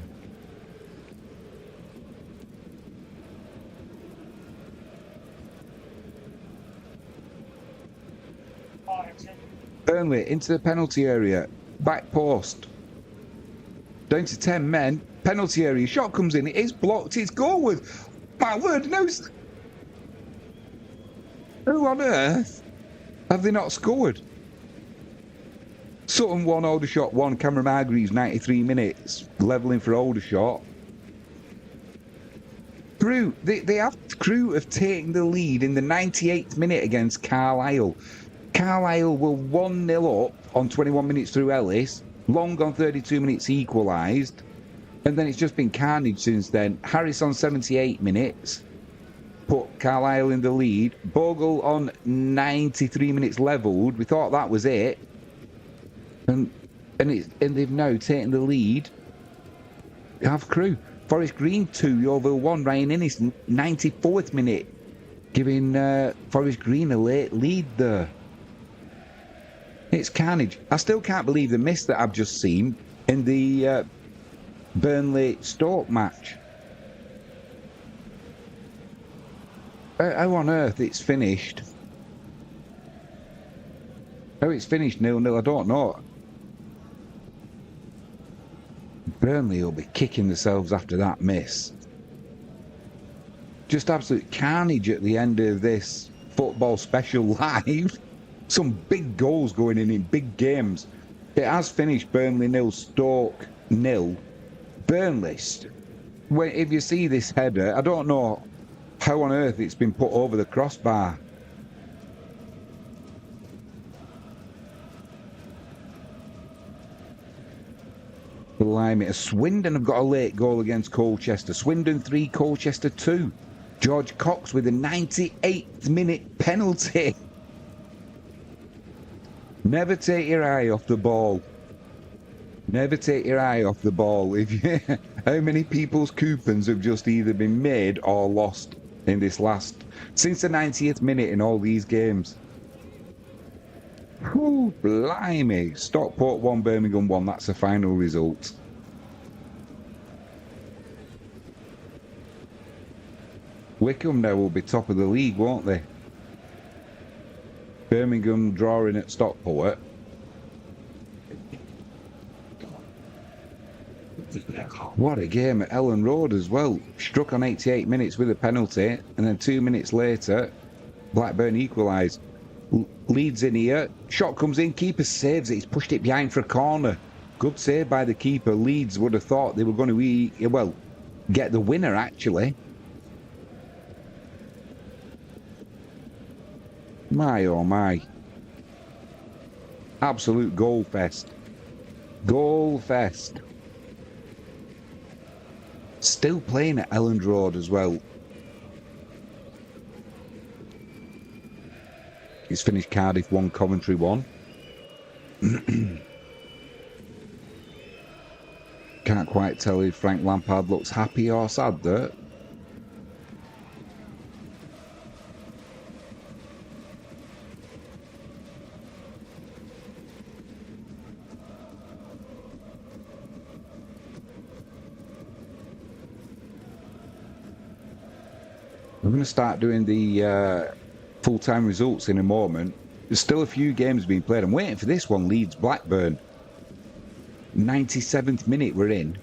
Burnley into the penalty area. Back post. Down to 10 men. Penalty area. Shot comes in. It is blocked. It's goalward. My word, no. Who on earth have they not scored? Sutton 1, Aldershot 1. Cameron Hargreaves, 93 minutes. Levelling for Aldershot. Crew have taken the lead in the 98th minute against Carlisle. Carlisle were 1-0 up on 21 minutes through Ellis. Long on 32 minutes equalised. And then it's just been carnage since then. Harris on 78 minutes put Carlisle in the lead. Bogle on 93 minutes levelled. We thought that was it. And they've now taken the lead. Have Crew. Forest Green 2, Yeovil 1. Ryan Innes, 94th minute. Giving Forest Green a late lead there. It's carnage. I still can't believe the miss that I've just seen in the Burnley-Stoke match. How on earth it's finished? How it's finished 0-0, I don't know. Burnley will be kicking themselves after that miss. Just absolute carnage at the end of this football special live. Some big goals going in big games. It has finished Burnley 0, Stoke 0. Burnley, if you see this header, I don't know how on earth it's been put over the crossbar. Blimey. Swindon have got a late goal against Colchester. Swindon 3, Colchester 2. George Cox with a 98th minute penalty. Never take your eye off the ball. Never take your eye off the ball. How many people's coupons have just either been made or lost in this since the 90th minute in all these games? Whew, blimey. Stockport 1, Birmingham 1. That's the final result. Wickham now will be top of the league, won't they? Birmingham drawing at Stockport. What a game at Ellen Road as well. Struck on 88 minutes with a penalty, and then 2 minutes later, Blackburn equalised. Leeds in here. Shot comes in. Keeper saves it. He's pushed it behind for a corner. Good save by the keeper. Leeds would have thought they were going to, get the winner, actually. My, oh my. Absolute goal fest. Goal fest. Still playing at Elland Road as well. He's finished Cardiff 1, Coventry 1. Can't quite tell if Frank Lampard looks happy or sad there. We're going to start doing the full-time results in a moment. There's still a few games being played. I'm waiting for this one, Leeds Blackburn. 97th minute we're in.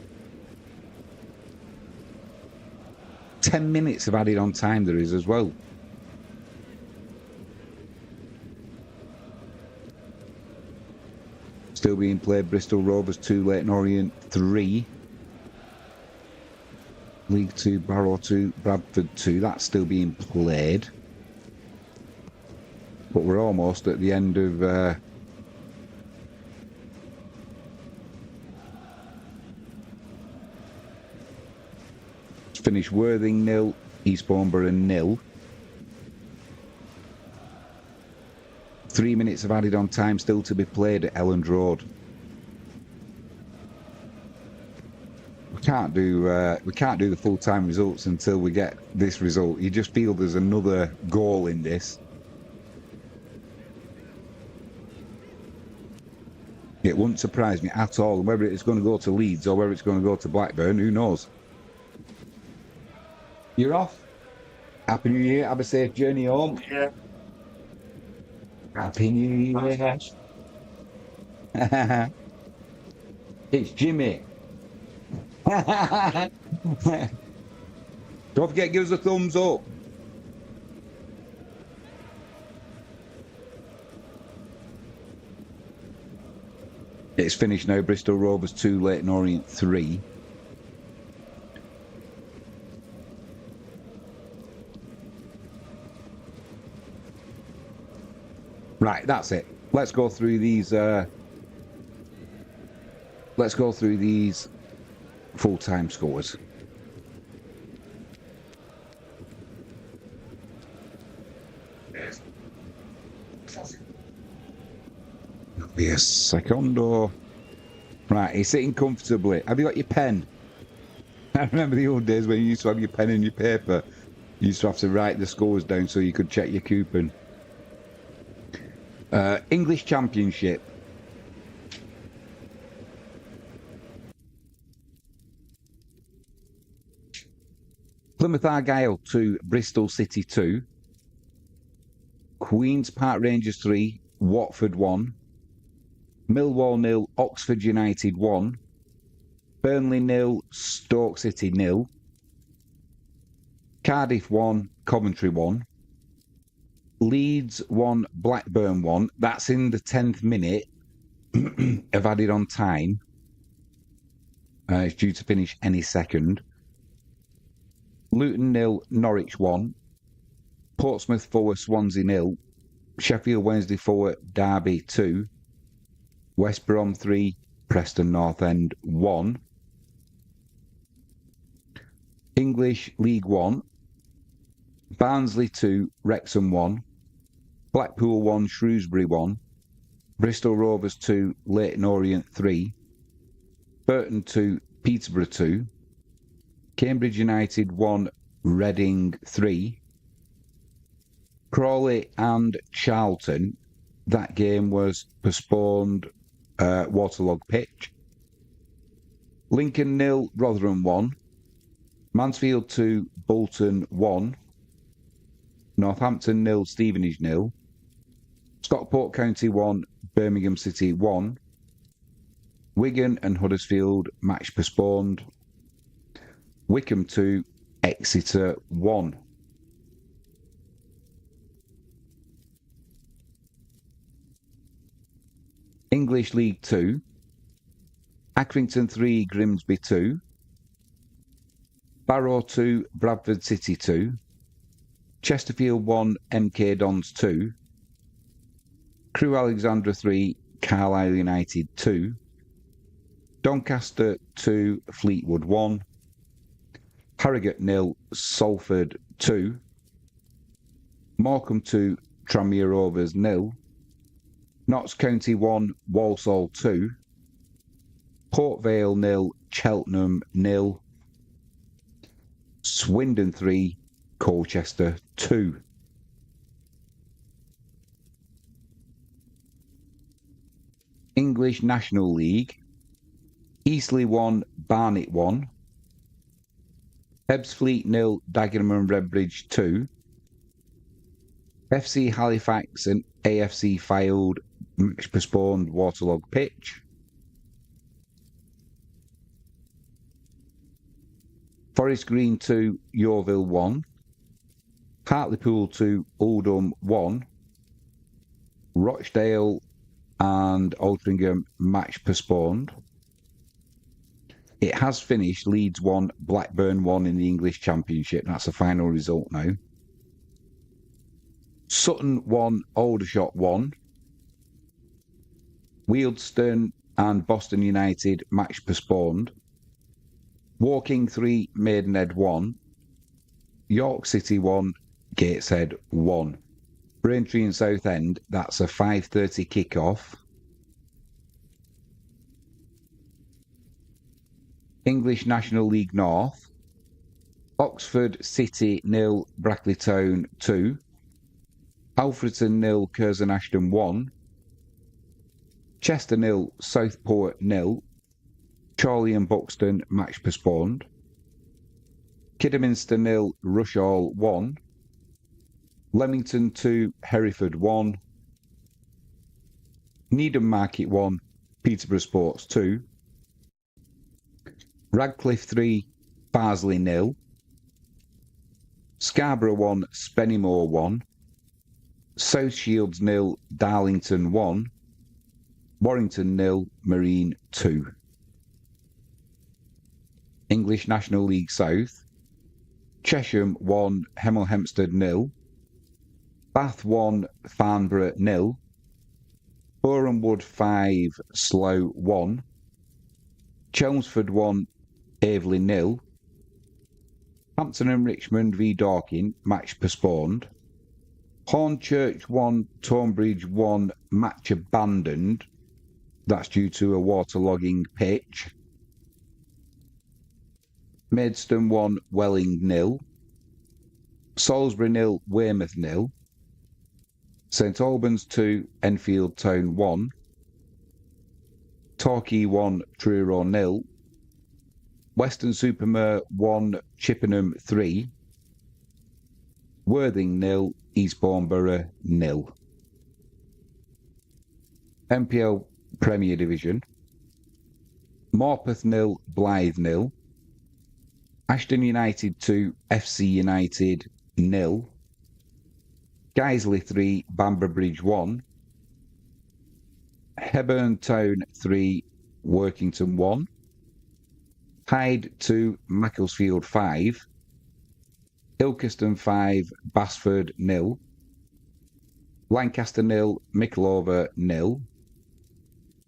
10 minutes of added on time there is as well. Still being played, Bristol Rovers 2, Leyton Orient 3. League 2, Barrow 2, Bradford 2. That's still being played. But we're almost at the end of... Finish Worthing 0, Eastbourne 0. 3 minutes of added on time still to be played at Elland Road. We can't do the full-time results until we get this result. You just feel there's another goal in this. It wouldn't surprise me at all. And whether it's going to go to Leeds or whether it's going to go to Blackburn, who knows? You're off. Happy New Year. Have a safe journey home. Yeah. Happy New Year. It's Jimmy. Don't forget, give us a thumbs up. It's finished now. Bristol Rovers 2, Leyton Orient 3. Right, that's it. Let's go through these. Let's go through these full-time scores. Be a secondo. Right, he's sitting comfortably. Have you got your pen? I remember the old days when you used to have your pen and your paper. You used to have to write the scores down so you could check your coupon. English Championship. Plymouth Argyle 2, Bristol City 2. Queen's Park Rangers 3, Watford 1. Millwall 0, Oxford United 1. Burnley 0, Stoke City 0. Cardiff 1, Coventry 1. Leeds 1, Blackburn 1. That's in the 10th minute of added on time. It's due to finish any second. Luton 0, Norwich 1. Portsmouth 4, Swansea 0. Sheffield Wednesday 4, Derby 2. West Brom 3, Preston North End 1. English League 1. Barnsley 2, Wrexham 1. Blackpool 1, Shrewsbury 1. Bristol Rovers 2, Leyton Orient 3. Burton 2, Peterborough 2. Cambridge United 1, Reading 3. Crawley and Charlton. That game was postponed, waterlogged pitch. Lincoln 0, Rotherham 1. Mansfield 2, Bolton 1. Northampton 0, Stevenage 0. Stockport County 1, Birmingham City 1. Wigan and Huddersfield match postponed. Wycombe 2, Exeter 1. English League 2, Accrington 3, Grimsby 2, Barrow 2, Bradford City 2, Chesterfield 1, MK Dons 2, Crewe Alexandra 3, Carlisle United 2, Doncaster 2, Fleetwood 1, Harrogate 0, Salford 2, Morecambe 2, Tranmere Rovers 0, Notts County 1, Walsall 2, Port Vale 0, Cheltenham 0, Swindon 3, Colchester 2. English National League, Eastleigh 1, Barnet 1, Ebbsfleet 0, Dagenham and Redbridge 2, FC Halifax and AFC Fylde match postponed waterlogged pitch, Forest Green 2, Yeovil 1, Hartlepool 2, Oldham 1, Rochdale and Altrincham match postponed. It has finished Leeds 1, Blackburn 1 in the English Championship. That's the final result now. Sutton 1, Aldershot 1. Wealdstone and Boston United match postponed. Woking 3, Maidenhead 1. York City 1, Gateshead 1. Braintree and Southend, that's a 5:30 kick-off. English National League North, Oxford City 0, Brackley Town 2, Alfreton 0, Curzon Ashton 1, Chester 0, Southport 0, Chorley and Buxton match postponed, Kidderminster 0, Rushall 1, Leamington 2, Hereford 1, Needham Market 1, Peterborough Sports 2, Radcliffe 3, Barnsley 0, Scarborough 1, Spennymoor 1, South Shields 0, Darlington 1, Warrington 0, Marine 2. English National League South, Chesham 1, Hemel Hempstead 0, Bath 1, Farnborough 0, Boreham Wood 5, Slough 1, Chelmsford 1, Aveley 0, Hampton and Richmond v Dorking match postponed, Hornchurch 1, Tonbridge 1 match abandoned, that's due to a waterlogging pitch, Maidstone 1, Welling 0, Salisbury 0, Weymouth 0, St Albans 2, Enfield Town 1, Torquay 1, Truro 0, Weston-super-Mare 1, Chippenham 3, Worthing 0, Eastbourne Borough 0. MPL Premier Division, Morpeth 0, Blythe 0, Ashton United 2, FC United 0, Guiseley 3, Bamber Bridge 1, Hebburn Town 3, Workington 1, Hyde 2, Macclesfield 5, Ilkeston 5, Basford 0, Lancaster 0, Mickleover 0,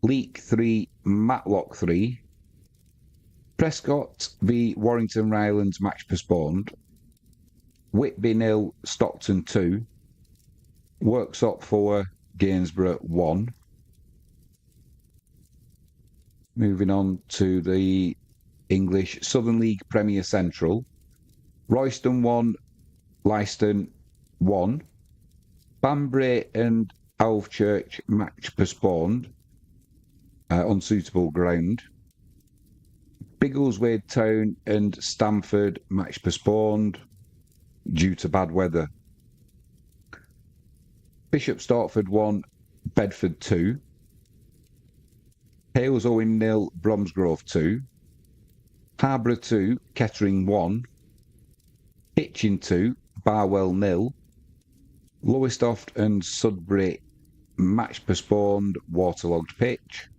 Leek 3, Matlock 3, Prescott v Warrington Rylands match postponed, Whitby 0, Stockton 2, Worksop 4, Gainsborough 1. Moving on to the English Southern League Premier Central, Royston 1, Leicester 1, Banbury and Alvechurch match postponed, unsuitable ground, Biggleswade Town and Stamford match postponed due to bad weather, Bishop Stortford 1, Bedford 2, Hales Owen 0, Bromsgrove 2, Harborough 2, Kettering 1, Hitchin 2, Barwell 0, Lowestoft and Sudbury match postponed, waterlogged pitch.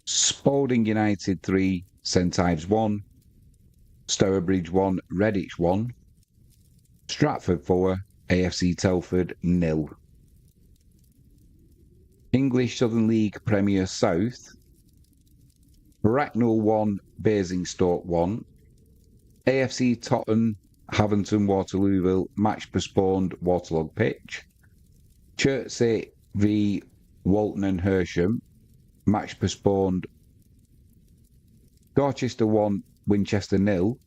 Spalding United 3, St Ives 1. Stourbridge 1, Redditch 1. Stratford 4, AFC Telford 0. English Southern League Premier South. Bracknell 1, Basingstoke 1. AFC Totton, Haventon Waterlooville, match postponed, waterlogged pitch. Chertsey v Walton and Hersham, match postponed. Dorchester 1, Winchester 0.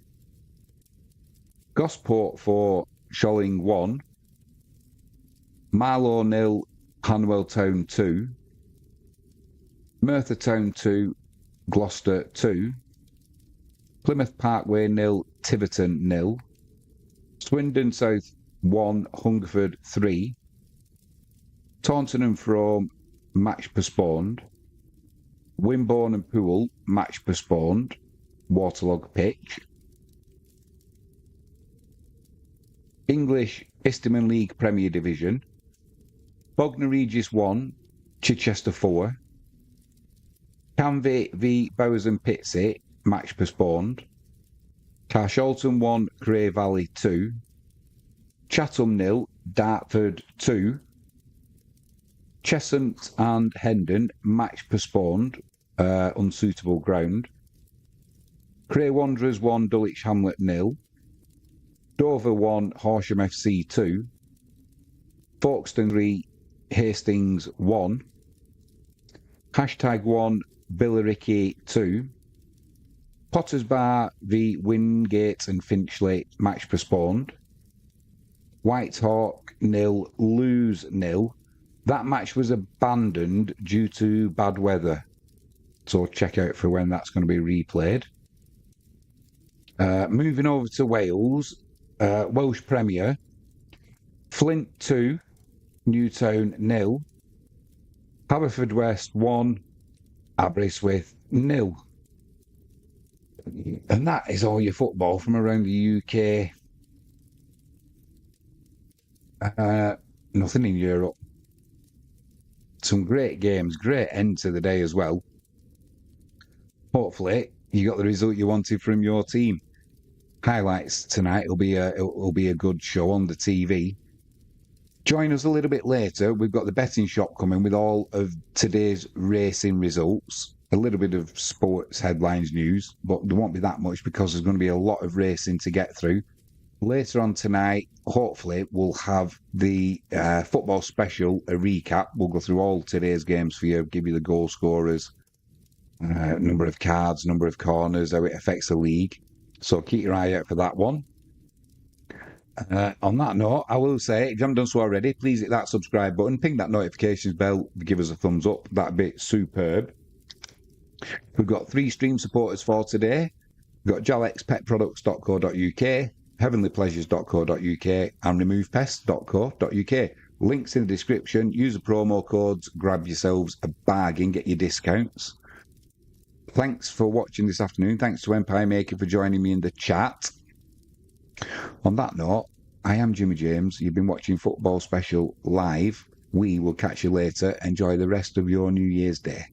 Gosport 4, Sholing 1. Marlow 0, Hanwell Town 2. Merthyr Town 2, Gloucester 2. Plymouth Parkway 0, Tiverton 0. Swindon South 1, Hungerford 3. Taunton and Frome, match postponed. Wimborne and Poole, match postponed, waterlogged pitch. English Isteman League Premier Division. Bognor Regis 1, Chichester 4. Canvey v Bowers and Pitsey, match postponed. Carshalton 1, Grey Valley 2. Chatham 0, Dartford 2. Cheshunt and Hendon, match postponed, unsuitable ground. Cray Wanderers 1, Dulwich Hamlet 0. Dover 1, Horsham FC 2. Folkestone 3, Hastings 1. Hashtag 1, Billericay 2. Potters Bar v Wingate and Finchley, match postponed. Whitehawk 0, Lewes 0. That match was abandoned due to bad weather. So check out for when that's going to be replayed. Moving over to Wales, Welsh Premier. Flint 2, Newtown 0. Haverfordwest 1, Aberystwyth 0. And that is all your football from around the UK. Nothing in Europe. Some great games, great end to the day as well. Hopefully, you got the result you wanted from your team. Highlights tonight will be a good show on the TV. Join us a little bit later. We've got the betting shop coming with all of today's racing results. A little bit of sports headlines news, but there won't be that much because there's going to be a lot of racing to get through. Later on tonight, hopefully, we'll have the football special, a recap. We'll go through all today's games for you, give you the goal scorers, number of cards, number of corners, how it affects the league. So keep your eye out for that one. On that note, I will say, if you haven't done so already, please hit that subscribe button, ping that notifications bell, give us a thumbs up. That'd be superb. We've got 3 stream supporters for today. We've got jalexpetproducts.co.uk, heavenlypleasures.co.uk and removepest.co.uk. Links in the description. Use the promo codes, grab yourselves a bargain, get your discounts. Thanks for watching this afternoon. Thanks to Empire Maker for joining me in the chat. On that note, I am Jimmy James. You've been watching Football Special live. We will catch you later. Enjoy the rest of your New Year's Day.